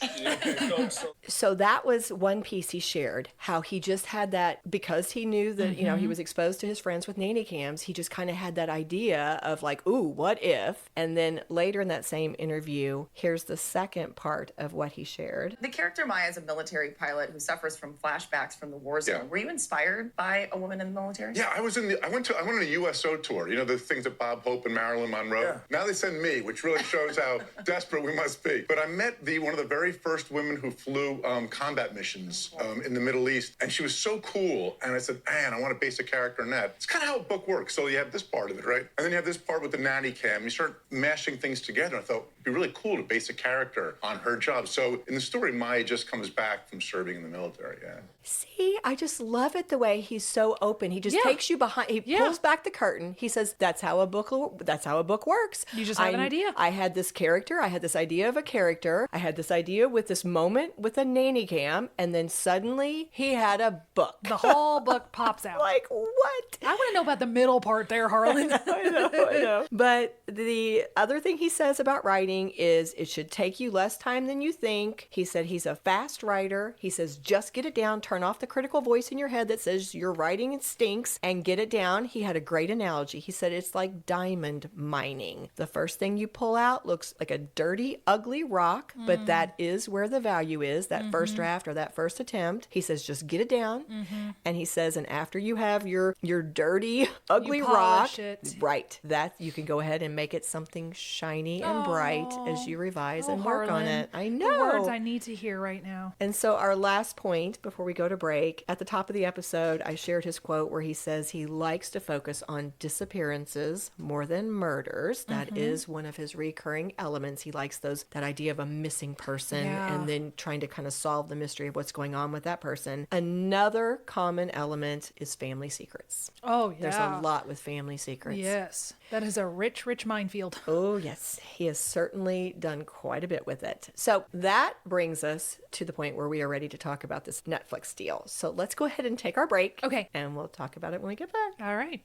Speaker 3: So that was one piece he shared, how he just had that, because he knew that, you know, he was exposed to his friends with nanny cams, he just kind of had that idea of like, ooh, what if? And then later in that same interview, here's the second part of what he shared.
Speaker 10: The character Maya is a military pilot who suffers from flashbacks from the war zone.
Speaker 8: Yeah.
Speaker 10: Were you inspired by a woman in the military?
Speaker 8: Yeah, I went on a USO tour. You know, the things that Bob Hope and Marilyn Monroe. Yeah. Now they send me, which really shows how desperate we must be. But I met one of the very first women who flew combat missions in the Middle East, and she was so cool. And I said, man, I want to base a character in that. It's kind of how a book works. So you have this part of it, right? And then you have this part with the nanny cam. You start mashing things together. I thought it'd be really cool to base a character on her job. So in the story, Maya just comes back from serving in the military. Yeah.
Speaker 3: See, I just love it the way he's so open. He just takes you behind. He pulls back the curtain. He says, "That's how a book works."
Speaker 2: You just have an idea.
Speaker 3: I had this character. I had this idea of a character. I had this idea with this moment with a nanny cam, and then suddenly he had a book.
Speaker 2: The whole book pops out.
Speaker 3: Like what?
Speaker 2: I want to know about the middle part there, Harlan.
Speaker 3: I know. But the other thing he says about writing thing is it should take you less time than you think. He said he's a fast writer. He says just get it down, turn off the critical voice in your head that says your writing stinks, and get it down. He had a great analogy. He said it's like diamond mining. The first thing you pull out looks like a dirty, ugly rock, but that is where the value is, that first draft or that first attempt. He says just get it down. And he says, and after you have your dirty, ugly rock, right, that you can go ahead and make it something shiny and bright as you revise and work on it. I know.
Speaker 2: The words I need to hear right now.
Speaker 3: And so our last point before we go to break, at the top of the episode, I shared his quote where he says he likes to focus on disappearances more than murders. That is one of his recurring elements. He likes that idea of a missing person and then trying to kind of solve the mystery of what's going on with that person. Another common element is family secrets.
Speaker 2: Oh, yeah.
Speaker 3: There's a lot with family secrets.
Speaker 2: Yes. That is a rich, rich minefield.
Speaker 3: Oh, yes. He has certainly done quite a bit with it. So that brings us to the point where we are ready to talk about this Netflix deal. So let's go ahead and take our break.
Speaker 2: Okay.
Speaker 3: And we'll talk about it when we get back.
Speaker 2: All right.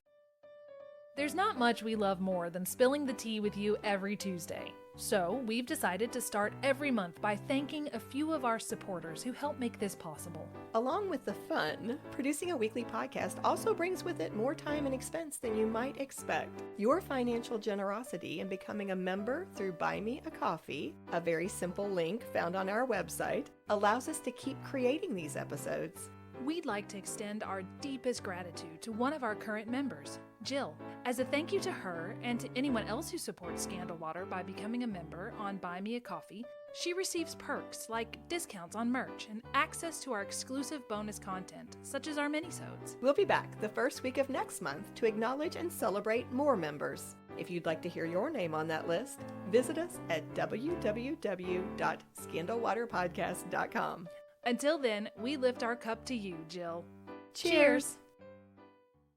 Speaker 2: There's not much we love more than spilling the tea with you every Tuesday. So we've decided to start every month by thanking a few of our supporters who help make this possible.
Speaker 3: Along with the fun, producing a weekly podcast also brings with it more time and expense than you might expect. Your financial generosity in becoming a member through Buy Me a Coffee, a very simple link found on our website, allows us to keep creating these episodes.
Speaker 2: We'd like to extend our deepest gratitude to one of our current members, Jill. As a thank you to her and to anyone else who supports Scandal Water by becoming a member on Buy Me a Coffee, she receives perks like discounts on merch and access to our exclusive bonus content, such as our minisodes.
Speaker 3: We'll be back the first week of next month to acknowledge and celebrate more members. If you'd like to hear your name on that list, visit us at www.scandalwaterpodcast.com.
Speaker 2: Until then, we lift our cup to you, Jill.
Speaker 3: Cheers!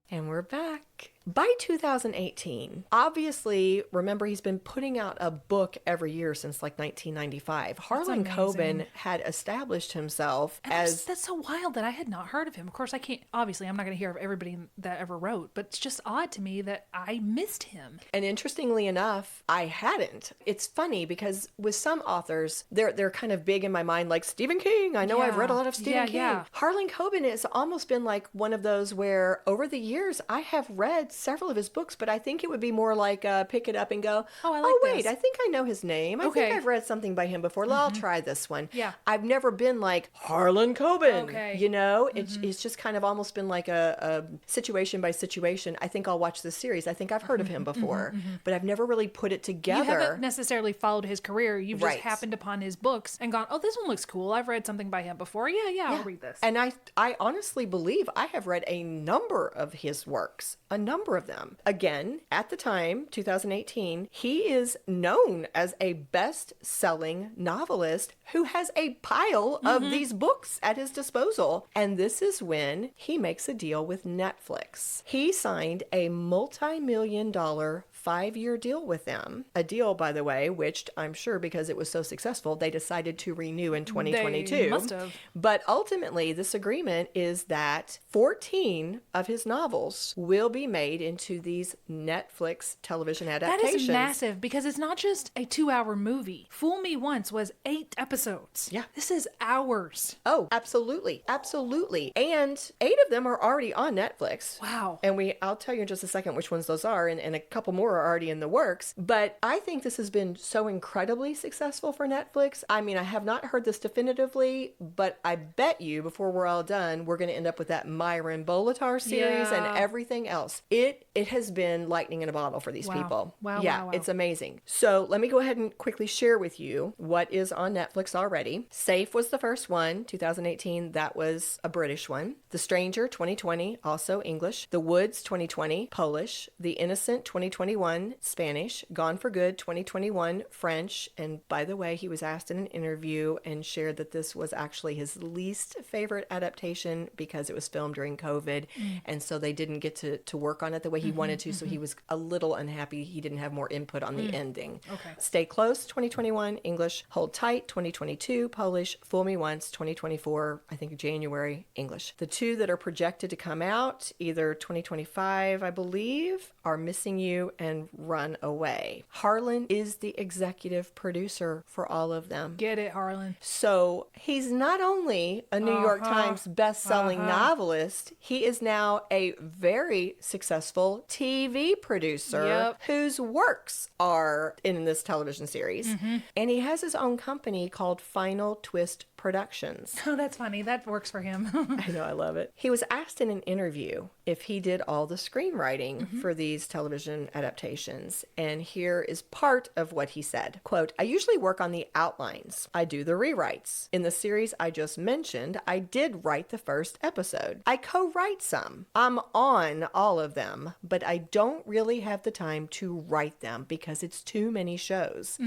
Speaker 3: And we're back. By 2018, obviously, remember he's been putting out a book every year since like 1995. Harlan Coben had established himself as...
Speaker 2: That's so wild that I had not heard of him. Of course, I can't... Obviously, I'm not going to hear of everybody that ever wrote, but it's just odd to me that I missed him.
Speaker 3: And interestingly enough, I hadn't. It's funny because with some authors, they're kind of big in my mind, like Stephen King. I know I've read a lot of Stephen King. Yeah. Harlan Coben has almost been like one of those where over the years, I have read several of his books, but I think it would be more like pick it up and go, I think I know his name. I think I've read something by him before. I'll try this one.
Speaker 2: Yeah.
Speaker 3: I've never been like Harlan Coben. You know, it's just kind of almost been like a situation by situation. I think I'll watch this series. I think I've heard of him before, but I've never really put it together.
Speaker 2: You haven't necessarily followed his career. You've just happened upon his books and gone, oh, this one looks cool. I've read something by him before. Yeah, I'll read this.
Speaker 3: And I honestly believe I have read a number of his works, a number of them. Again, at the time, 2018, he is known as a best-selling novelist who has a pile of these books at his disposal. And this is when he makes a deal with Netflix. He signed a multi-million-dollar 5-year deal with them. A deal, by the way, which I'm sure because it was so successful, they decided to renew in 2022.
Speaker 2: They must have.
Speaker 3: But ultimately, this agreement is that 14 of his novels will be made into these Netflix television adaptations.
Speaker 2: That is massive because it's not just a 2-hour movie. Fool Me Once was 8 episodes.
Speaker 3: Yeah.
Speaker 2: This is hours.
Speaker 3: Oh, absolutely. Absolutely. And 8 of them are already on Netflix.
Speaker 2: Wow.
Speaker 3: And I'll tell you in just a second which ones those are, and a couple more are already in the works. But I think this has been so incredibly successful for Netflix. I mean, I have not heard this definitively, but I bet you before we're all done, we're going to end up with that Myron Bolitar series and everything else. It has been lightning in a bottle for these people.
Speaker 2: Wow.
Speaker 3: It's amazing. So let me go ahead and quickly share with you what is on Netflix already. Safe was the first one, 2018. That was a British one. The Stranger, 2020, also English. The Woods, 2020, Polish. The Innocent, 2021, Spanish. Gone for Good, 2021, French. And by the way, he was asked in an interview and shared that this was actually his least favorite adaptation because it was filmed during COVID. And so they didn't get to work on it the way he wanted to. So he was a little unhappy he didn't have more input on the ending.
Speaker 2: Okay.
Speaker 3: Stay Close, 2021, English. Hold Tight, 2022, Polish. Fool Me Once, 2024, I think January, English. The two that are projected to come out, either 2025, I believe, are Missing You and and run away. Harlan is the executive producer for all of them.
Speaker 2: Get it, Harlan.
Speaker 3: So he's not only a New York Times best-selling novelist, he is now a very successful TV producer whose works are in this television series. And he has his own company called Final Twist Productions.
Speaker 2: Oh, that's funny. That works for him.
Speaker 3: I know, I love it. He was asked in an interview if he did all the screenwriting for these television adaptations. And here is part of what he said. Quote, I usually work on the outlines. I do the rewrites. In the series I just mentioned, I did write the first episode. I co-write some. I'm on all of them, but I don't really have the time to write them because it's too many shows.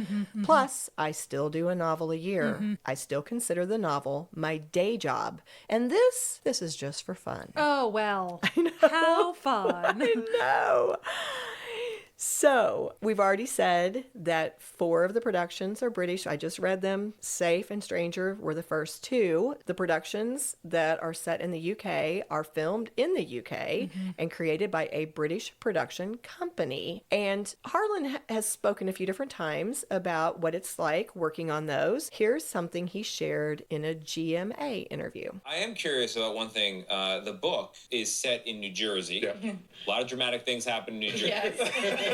Speaker 3: Plus, I still do a novel a year. I still consider the novel my day job. And this is just for fun.
Speaker 2: Oh, well. I know. How fun.
Speaker 3: I know. So, we've already said that 4 of the productions are British. I just read them. Safe and Stranger were the first 2. The productions that are set in the UK are filmed in the UK and created by a British production company. And Harlan has spoken a few different times about what it's like working on those. Here's something he shared in a GMA interview.
Speaker 9: I am curious about one thing. The book is set in New Jersey. A lot of dramatic things happen in New Jersey.
Speaker 10: Yes.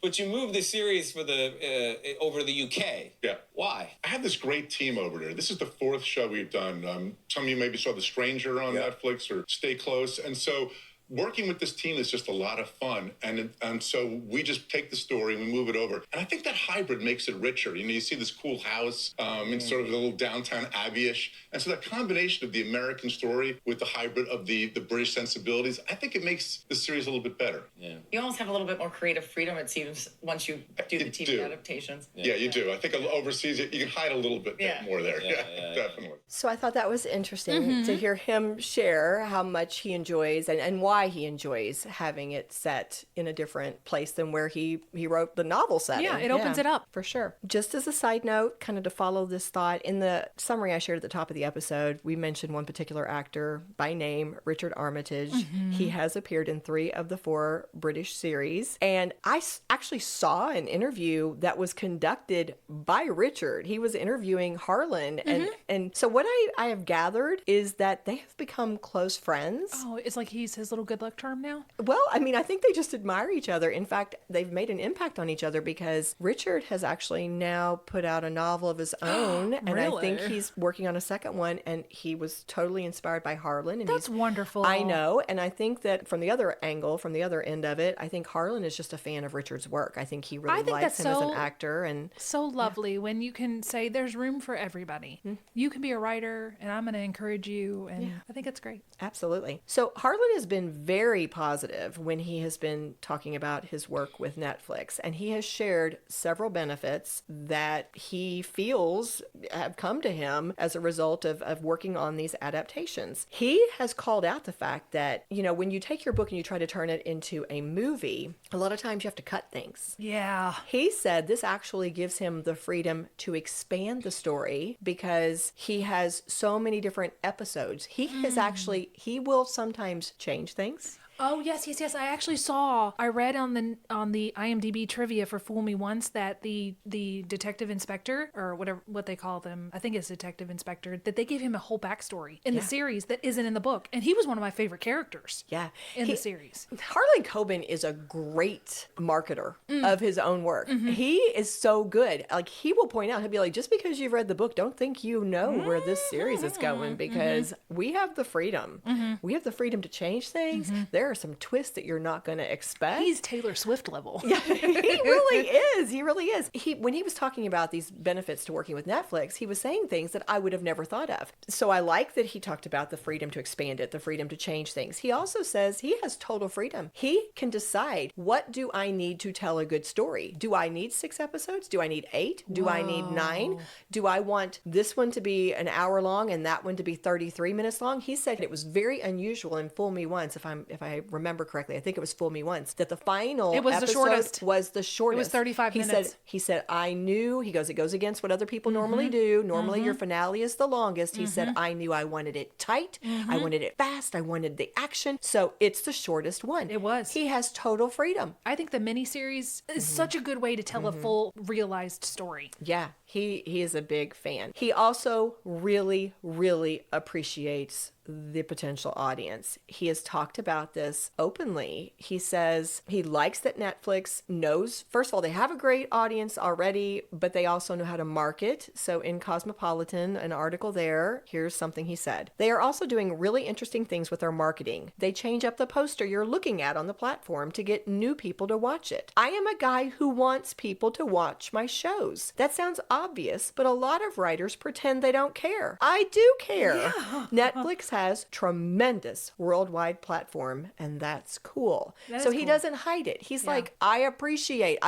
Speaker 9: But you moved the series for the over to the UK.
Speaker 8: Yeah.
Speaker 9: Why?
Speaker 8: I have this great team over there. This is the 4th show we've done. Some of you maybe saw The Stranger on Netflix or Stay Close. And so working with this team is just a lot of fun. And so we just take the story and we move it over. And I think that hybrid makes it richer. You know, you see this cool house in sort of a little downtown Abbey-ish. And so that combination of the American story with the hybrid of the British sensibilities, I think it makes the series a little bit better.
Speaker 9: Yeah.
Speaker 10: You almost have a little bit more creative freedom, it seems, once you do the TV adaptations.
Speaker 8: Yeah, you do. I think overseas, you can hide a little bit more there. Yeah, definitely.
Speaker 3: So I thought that was interesting to hear him share how much he enjoys and why he enjoys having it set in a different place than where he wrote the novel setting.
Speaker 2: Yeah, it opens it up.
Speaker 3: For sure. Just as a side note, kind of to follow this thought, in the summary I shared at the top of the episode, we mentioned one particular actor by name, Richard Armitage. He has appeared in 3 of the 4 British series. And I actually saw an interview that was conducted by Richard. He was interviewing Harlan. And so what I have gathered is that they have become close friends.
Speaker 2: Oh, it's like he's his little good luck charm now?
Speaker 3: Well, I mean, I think they just admire each other. In fact, they've made an impact on each other because Richard has actually now put out a novel of his own. And I think he's working on a second one. And he was totally inspired by Harlan. And
Speaker 2: That's wonderful.
Speaker 3: I know. And I think that from the other angle, from the other end of it, I think Harlan is just a fan of Richard's work. I think he really likes him as an actor. And
Speaker 2: so lovely when you can say there's room for everybody. You can be a writer and I'm going to encourage you. And I think it's great.
Speaker 3: Absolutely. So Harlan has been very positive when he has been talking about his work with Netflix, and he has shared several benefits that he feels have come to him as a result of working on these adaptations. He has called out the fact that, you know, when you take your book and you try to turn it into a movie, a lot of times you have to cut things.
Speaker 2: Yeah.
Speaker 3: He said this actually gives him the freedom to expand the story because he has so many different episodes. He he will sometimes change things.
Speaker 2: Oh, yes. I read on the IMDb trivia for Fool Me Once that the detective inspector, or what they call them, I think it's detective inspector, that they gave him a whole backstory in the series that isn't in the book. And he was one of my favorite characters in the series.
Speaker 3: Harlan Coben is a great marketer of his own work. He is so good. Like, he will point out, he'll be like, just because you've read the book, don't think you know where this series is going, because we have the freedom. We have the freedom to change things. There are some twists that you're not going to expect.
Speaker 2: He's Taylor Swift level.
Speaker 3: Yeah, he really is. He really is. When he was talking about these benefits to working with Netflix, he was saying things that I would have never thought of. So I like that he talked about the freedom to expand it, the freedom to change things. He also says he has total freedom. He can decide, what do I need to tell a good story? Do I need 6 episodes? Do I need 8? Do I need 9? Do I want this one to be an hour long and that one to be 33 minutes long? He said it was very unusual in Fool Me Once, if I I remember correctly, I think it was Fool Me Once, that the final
Speaker 2: It was the
Speaker 3: episode
Speaker 2: shortest.
Speaker 3: was the shortest.
Speaker 2: It was 35 minutes.
Speaker 3: He said, I knew, he goes, it goes against what other people normally do. Normally your finale is the longest. He said, I knew I wanted it tight. I wanted it fast. I wanted the action. So it's the shortest one.
Speaker 2: It was.
Speaker 3: He has total freedom.
Speaker 2: I think the miniseries is such a good way to tell a full realized story.
Speaker 3: Yeah, he is a big fan. He also really, really appreciates the potential audience. He has talked about this openly. He says he likes that Netflix knows, first of all, they have a great audience already, but they also know how to market. So in Cosmopolitan, an article there, here's something he said. They are also doing really interesting things with their marketing. They change up the poster you're looking at on the platform to get new people to watch it. I am a guy who wants people to watch my shows. That sounds obvious, but a lot of writers pretend they don't care. I do care. Yeah. Netflix has tremendous worldwide platform, and that's cool. So he doesn't hide it. He's like, I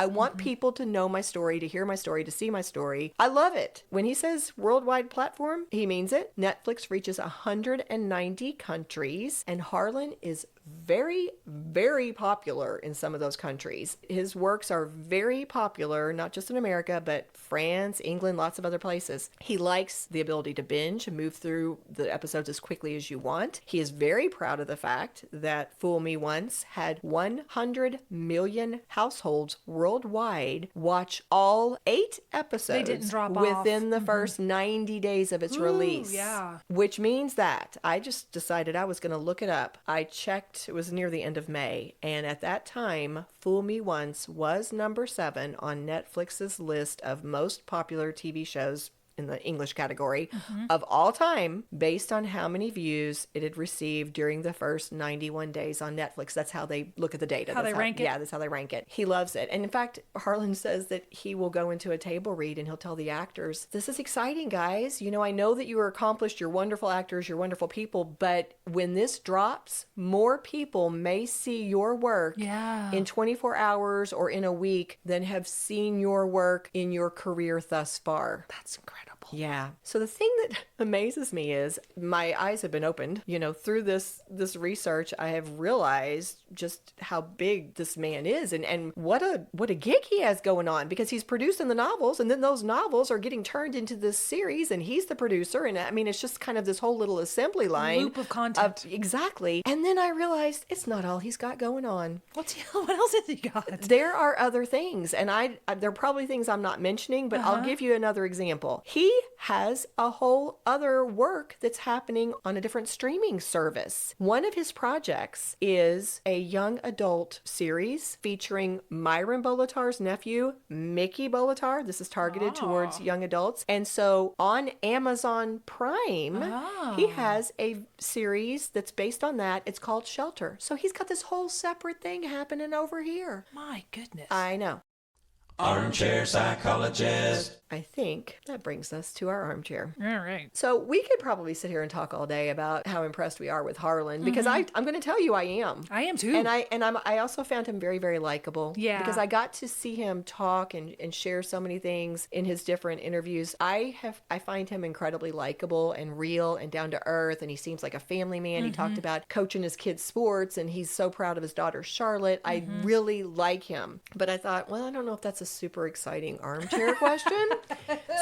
Speaker 3: want people to know my story, to hear my story, to see my story. I love it. When he says worldwide platform, he means it. Netflix reaches 190 countries, and Harlan is very, very popular in some of those countries. His works are very popular, not just in America, but France, England, lots of other places. He likes the ability to binge and move through the episodes as quickly as you want. He is very proud of the fact that Fool Me Once had 100 million households worldwide watch all 8 episodes.
Speaker 2: They didn't drop
Speaker 3: within
Speaker 2: off.
Speaker 3: the first 90 days of its release.
Speaker 2: Yeah.
Speaker 3: Which means that I just decided I was going to look it up. I checked, it was near the end of May, and at that time, Fool Me Once was number 7 on Netflix's list of most popular TV shows in the English category of all time, based on how many views it had received during the first 91 days on Netflix. That's how they look at the data.
Speaker 2: How they rank it?
Speaker 3: Yeah, that's how they rank it. He loves it. And in fact, Harlan says that he will go into a table read and he'll tell the actors, this is exciting, guys. You know, I know that you are accomplished, you're wonderful actors, you're wonderful people, but when this drops, more people may see your work in 24 hours or in a week than have seen your work in your career thus far.
Speaker 2: That's incredible.
Speaker 3: Yeah. So the thing that amazes me is my eyes have been opened, you know, through this research. I have realized just how big this man is and what a gig he has going on, because he's producing the novels, and then those novels are getting turned into this series, and he's the producer. And I mean, it's just kind of this whole little assembly line.
Speaker 2: Loop of content.
Speaker 3: Exactly. And then I realized it's not all he's got going on.
Speaker 2: What else has he got?
Speaker 3: There are other things, and there are probably things I'm not mentioning, but I'll give you another example. He has a whole other work that's happening on a different streaming service. One of his projects is a young adult series featuring Myron Bolitar's nephew, Mickey Bolitar. This is targeted towards young adults. And so on Amazon Prime, he has a series that's based on that. It's called Shelter. So he's got this whole separate thing happening over here.
Speaker 2: My goodness.
Speaker 3: I know.
Speaker 4: Armchair Psychologist.
Speaker 3: I think that brings us to our armchair.
Speaker 2: All right.
Speaker 3: So we could probably sit here and talk all day about how impressed we are with Harlan, because I'm going to tell you I am.
Speaker 2: I am too.
Speaker 3: And I also found him very, very likable.
Speaker 2: Yeah.
Speaker 3: Because I got to see him talk and share so many things in his different interviews. I find him incredibly likable and real and down to earth, and he seems like a family man. He talked about coaching his kids' sports, and he's so proud of his daughter Charlotte. I really like him. But I thought, well, I don't know if that's a super exciting armchair question.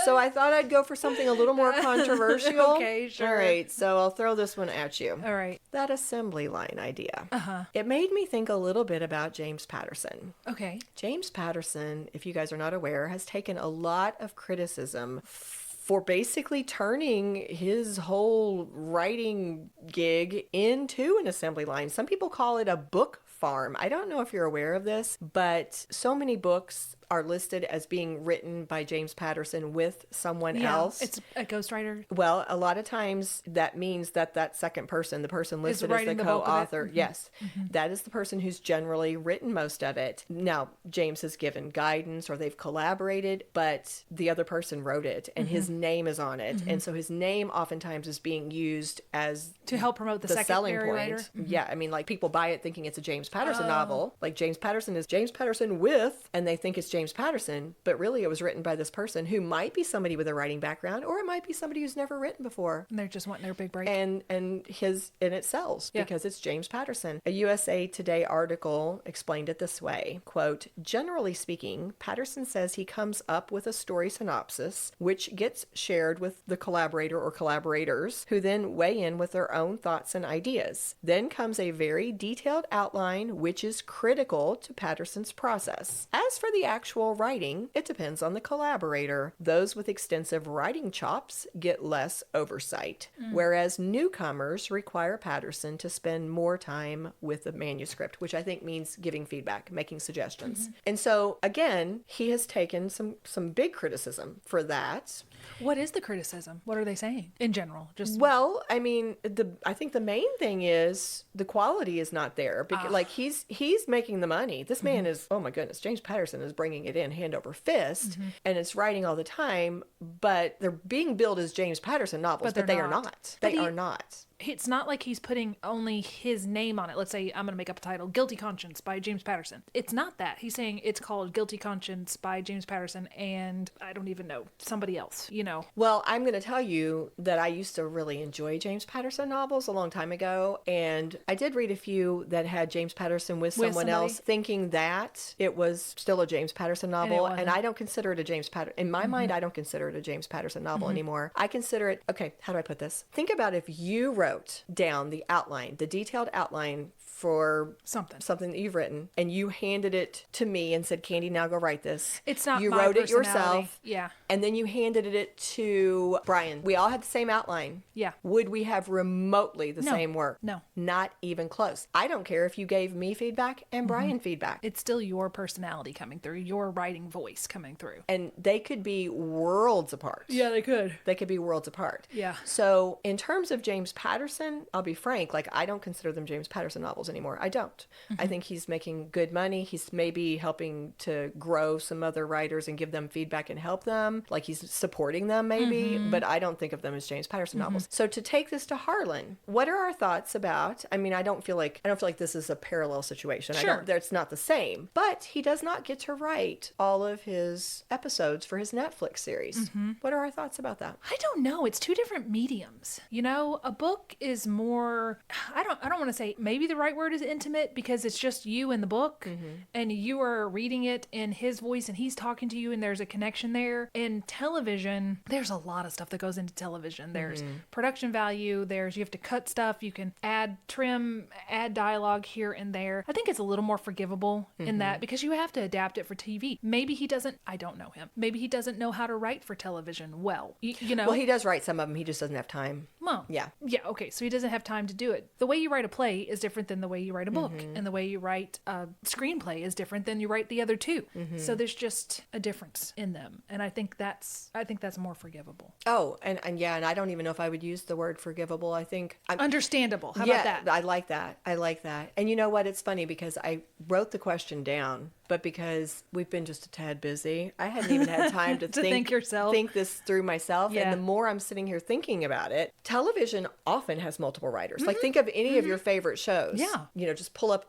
Speaker 3: So I thought I'd go for something a little more controversial.
Speaker 2: Okay, sure.
Speaker 3: All right, so I'll throw this one at you.
Speaker 2: All right.
Speaker 3: That assembly line idea. It made me think a little bit about James Patterson.
Speaker 2: Okay.
Speaker 3: James Patterson, if you guys are not aware, has taken a lot of criticism for basically turning his whole writing gig into an assembly line. Some people call it a book farm. I don't know if you're aware of this, but so many books are listed as being written by James Patterson with someone else.
Speaker 2: It's a ghostwriter.
Speaker 3: Well, a lot of times that means that second person, the person listed as the co-author, yes, that is the person who's generally written most of it. Now, James has given guidance or they've collaborated, but the other person wrote it and his name is on it. And so his name oftentimes is being used as
Speaker 2: to help promote the
Speaker 3: selling
Speaker 2: secondary
Speaker 3: point.
Speaker 2: writer.
Speaker 3: Yeah, I mean, like people buy it thinking it's a James Patterson novel. Like James Patterson is James Patterson with, and they think it's James Patterson, but really it was written by this person who might be somebody with a writing background, or it might be somebody who's never written before.
Speaker 2: And they're just wanting their big break.
Speaker 3: And it sells because it's James Patterson. A USA Today article explained it this way, quote, generally speaking, Patterson says he comes up with a story synopsis, which gets shared with the collaborator or collaborators, who then weigh in with their own thoughts and ideas. Then comes a very detailed outline, which is critical to Patterson's process. As for the actual writing, it depends on the collaborator. Those with extensive writing chops get less oversight, whereas newcomers require Patterson to spend more time with the manuscript, which I think means giving feedback, making suggestions. And so, again, he has taken some big criticism for that.
Speaker 2: What is the criticism? What are they saying in general? Just
Speaker 3: Well, I mean, I think the main thing is the quality is not there. Because, like, he's making the money. This man is, oh my goodness, James Patterson is bringing it in hand over fist, and it's writing all the time, but they're being billed as James Patterson novels, but they are not. They are not.
Speaker 2: It's not like he's putting only his name on it. Let's say I'm going to make up a title, Guilty Conscience by James Patterson. It's not that. He's saying it's called Guilty Conscience by James Patterson and I don't even know, somebody else, you know.
Speaker 3: Well, I'm going to tell you that I used to really enjoy James Patterson novels a long time ago, and I did read a few that had James Patterson with someone else, thinking that it was still a James Patterson novel, and I don't consider it a James Patterson. In my mind, I don't consider it a James Patterson novel anymore. I consider it, okay, how do I put this? Think about if you wrote down the outline, the detailed outline for something that you've written, and you handed it to me and said, Candy, now go write this.
Speaker 2: It's not
Speaker 3: you
Speaker 2: my
Speaker 3: wrote it
Speaker 2: personality.
Speaker 3: yourself.
Speaker 2: Yeah.
Speaker 3: And then you handed it to Brian. We all had the same outline.
Speaker 2: Yeah.
Speaker 3: Would we have remotely the same work?
Speaker 2: No.
Speaker 3: Not even close. I don't care if you gave me feedback and Brian feedback.
Speaker 2: It's still your personality coming through, your writing voice coming through.
Speaker 3: And they could be worlds apart.
Speaker 2: Yeah, they could.
Speaker 3: They could be worlds apart.
Speaker 2: Yeah.
Speaker 3: So in terms of James Patterson, I'll be frank, like, I don't consider them James Patterson novels anymore. I don't. I think he's making good money. He's maybe helping to grow some other writers and give them feedback and help them. Like, he's supporting them maybe, but I don't think of them as James Patterson novels. So to take this to Harlan, what are our thoughts about, I mean, I don't feel like this is a parallel situation.
Speaker 2: Sure.
Speaker 3: It's not the same, but he does not get to write all of his episodes for his Netflix series. What are our thoughts about that?
Speaker 2: I don't know. It's two different mediums. You know, a book is more, I don't want to say, maybe the right word is intimate, because it's just you and the book, and you are reading it in his voice and he's talking to you and there's a connection there. In television, there's a lot of stuff that goes into television. There's production value, you have to cut stuff, you can add dialogue here and there. I think it's a little more forgivable in that, because you have to adapt it for TV. Maybe I don't know him. Maybe he doesn't know how to write for television well. You know?
Speaker 3: Well, he does write some of them. He just doesn't have time.
Speaker 2: Well, yeah, okay. So he doesn't have time to do it. The way you write a play is different than the way you write a book, and the way you write a screenplay is different than you write the other two. So there's just a difference in them, and I think that's more forgivable.
Speaker 3: Oh, and I don't even know if I would use the word forgivable. I think
Speaker 2: understandable. How about that?
Speaker 3: I like that. And you know what? It's funny because I wrote the question down, but because we've been just a tad busy, I hadn't even had time to think this through myself.
Speaker 2: Yeah.
Speaker 3: And the more I'm sitting here thinking about it, television often has multiple writers. Like, think of any of your favorite shows.
Speaker 2: Yeah.
Speaker 3: You know, just pull up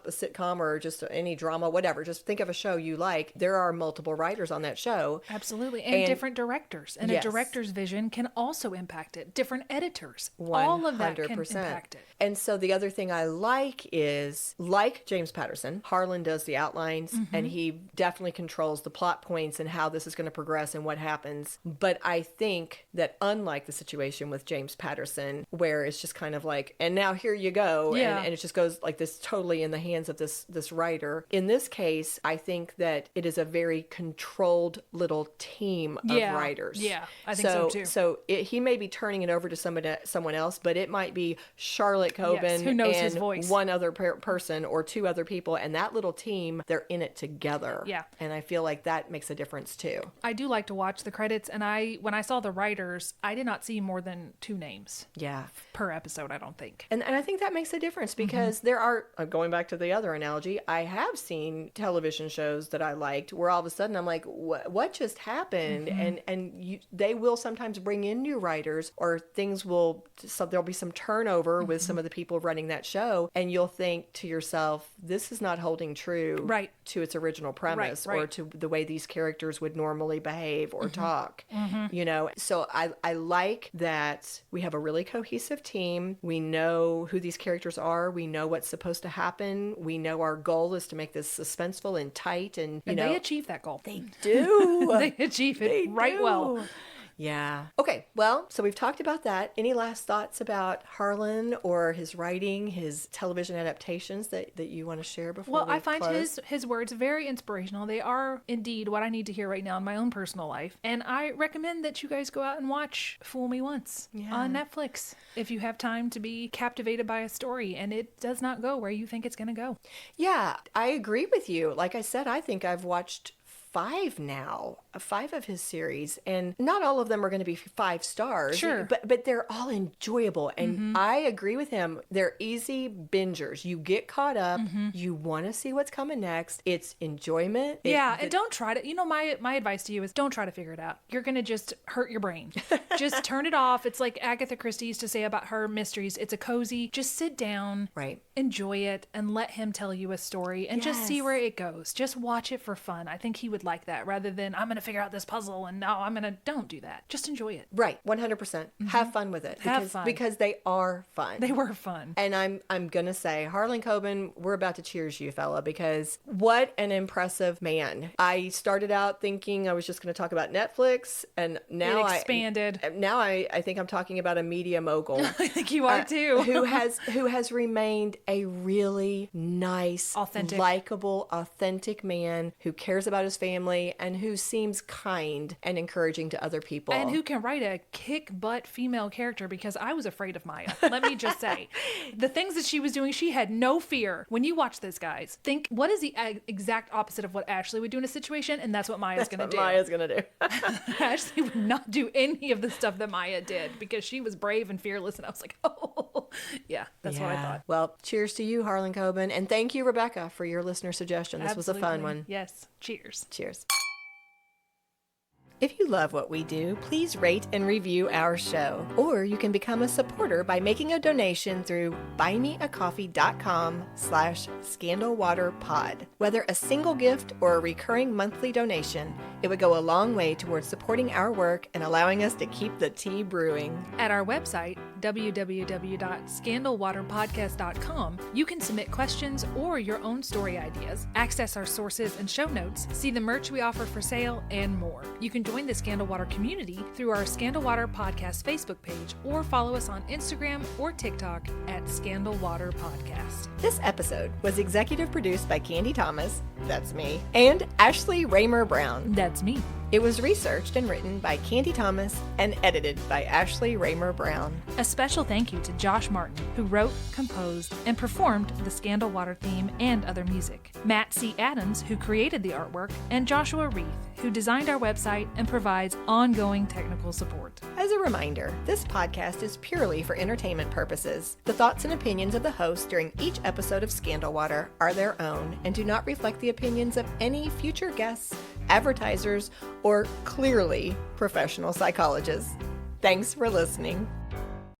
Speaker 3: a sitcom or just any drama, whatever. Just think of a show you like. There are multiple writers on that show.
Speaker 2: Absolutely. And different directors. And a director's vision can also impact it. Different editors. 100%. All of that can impact it.
Speaker 3: And so the other thing I like is, like James Patterson, Harlan does the outlines, and he definitely controls the plot points and how this is going to progress and what happens. But I think that unlike the situation with James Patterson, where it's just kind of like, and now here you go, and it just goes like this, totally in the hands of this writer. In this case, I think that it is a very controlled little team of writers.
Speaker 2: Yeah, I think so too.
Speaker 3: So he may be turning it over to someone else, but it might be Charlotte Coben
Speaker 2: who knows
Speaker 3: and
Speaker 2: his voice.
Speaker 3: One other person or two other people, and that little team, they're in it together.
Speaker 2: Yeah.
Speaker 3: And I feel like that makes a difference too.
Speaker 2: I do like to watch the credits, and when I saw the writers, I did not see more than 2 names.
Speaker 3: Yeah.
Speaker 2: Per episode, I don't think.
Speaker 3: And I think that makes a difference, because there are, going back to the other analogy, I have seen television shows that I liked where all of a sudden I'm like, what just happened? And they will sometimes bring in new writers, or there'll be some turnover with some of the people running that show, and you'll think to yourself, this is not holding true to its original premise or to the way these characters would normally behave or talk. You know, so I like that we have a really cohesive team. We know who these characters are. We know what's supposed to happen. We know our goal is to make this suspenseful and tight, and you know
Speaker 2: they achieve that goal.
Speaker 3: They do.
Speaker 2: They achieve it well.
Speaker 3: Yeah. Okay. Well, so we've talked about that. Any last thoughts about Harlan or his writing, his television adaptations that you want to share before we
Speaker 2: I find
Speaker 3: close?
Speaker 2: his words very inspirational. They are indeed what I need to hear right now in my own personal life. And I recommend that you guys go out and watch Fool Me Once on Netflix if you have time to be captivated by a story and it does not go where you think it's going to go.
Speaker 3: Yeah, I agree with you. Like I said, I think I've watched 5 of his series, and not all of them are going to be 5 stars.
Speaker 2: Sure.
Speaker 3: But they're all enjoyable, and I agree with him. They're easy bingers. You get caught up. You want to see what's coming next. It's enjoyment.
Speaker 2: And don't try to, my advice to you is don't try to figure it out. You're going to just hurt your brain. Just turn it off. It's like Agatha Christie used to say about her mysteries. It's a cozy, just sit down, enjoy it, and let him tell you a story and just see where it goes. Just watch it for fun. I think he would like that rather than I'm going to figure out this puzzle and don't do that. Just enjoy it.
Speaker 3: Right. 100%. Have fun with it.
Speaker 2: Have fun.
Speaker 3: Because they are fun.
Speaker 2: They were fun.
Speaker 3: And I'm going to say, Harlan Coben, we're about to cheers you, fella, because what an impressive man. I started out thinking I was just going to talk about Netflix, and now
Speaker 2: it expanded.
Speaker 3: I think I'm talking about a media mogul.
Speaker 2: I think you are too.
Speaker 3: who has remained a really nice,
Speaker 2: authentic,
Speaker 3: likable, authentic man who cares about his family and who seems kind and encouraging to other people.
Speaker 2: And who can write a kick-butt female character, because I was afraid of Maya. Let me just say. The things that she was doing, she had no fear. When you watch this, guys, think, what is the exact opposite of what Ashley would do in a situation? And that's what Maya's going to do.
Speaker 3: Maya's going to do.
Speaker 2: Ashley would not do any of the stuff that Maya did because she was brave and fearless. And I was like, oh, yeah, that's what I thought.
Speaker 3: Well, cheers to you, Harlan Coben. And thank you, Rebecca, for your listener suggestion. This was a fun one.
Speaker 2: Yes. Cheers.
Speaker 3: Cheers. If you love what we do, please rate and review our show. Or you can become a supporter by making a donation through buymeacoffee.com/scandalwaterpod. Whether a single gift or a recurring monthly donation, it would go a long way towards supporting our work and allowing us to keep the tea brewing.
Speaker 2: At our website, www.scandalwaterpodcast.com, you can submit questions or your own story ideas, access our sources and show notes, see the merch we offer for sale, and more. You can join the Scandal Water community through our Scandal Water Podcast Facebook page or follow us on Instagram or TikTok at Scandal Water Podcast.
Speaker 3: This episode was executive produced by Candy Thomas, that's me, and Ashley Raymer Brown,
Speaker 2: that's me.
Speaker 3: It was researched and written by Candy Thomas and edited by Ashley Raymer Brown.
Speaker 2: A special thank you to Josh Martin, who wrote, composed, and performed the Scandal Water theme and other music. Matt C. Adams, who created the artwork, and Joshua Reith, who designed our website and provides ongoing technical support.
Speaker 3: As a reminder, this podcast is purely for entertainment purposes. The thoughts and opinions of the host during each episode of Scandal Water are their own and do not reflect the opinions of any future guests, advertisers, or clearly professional psychologists. Thanks for listening.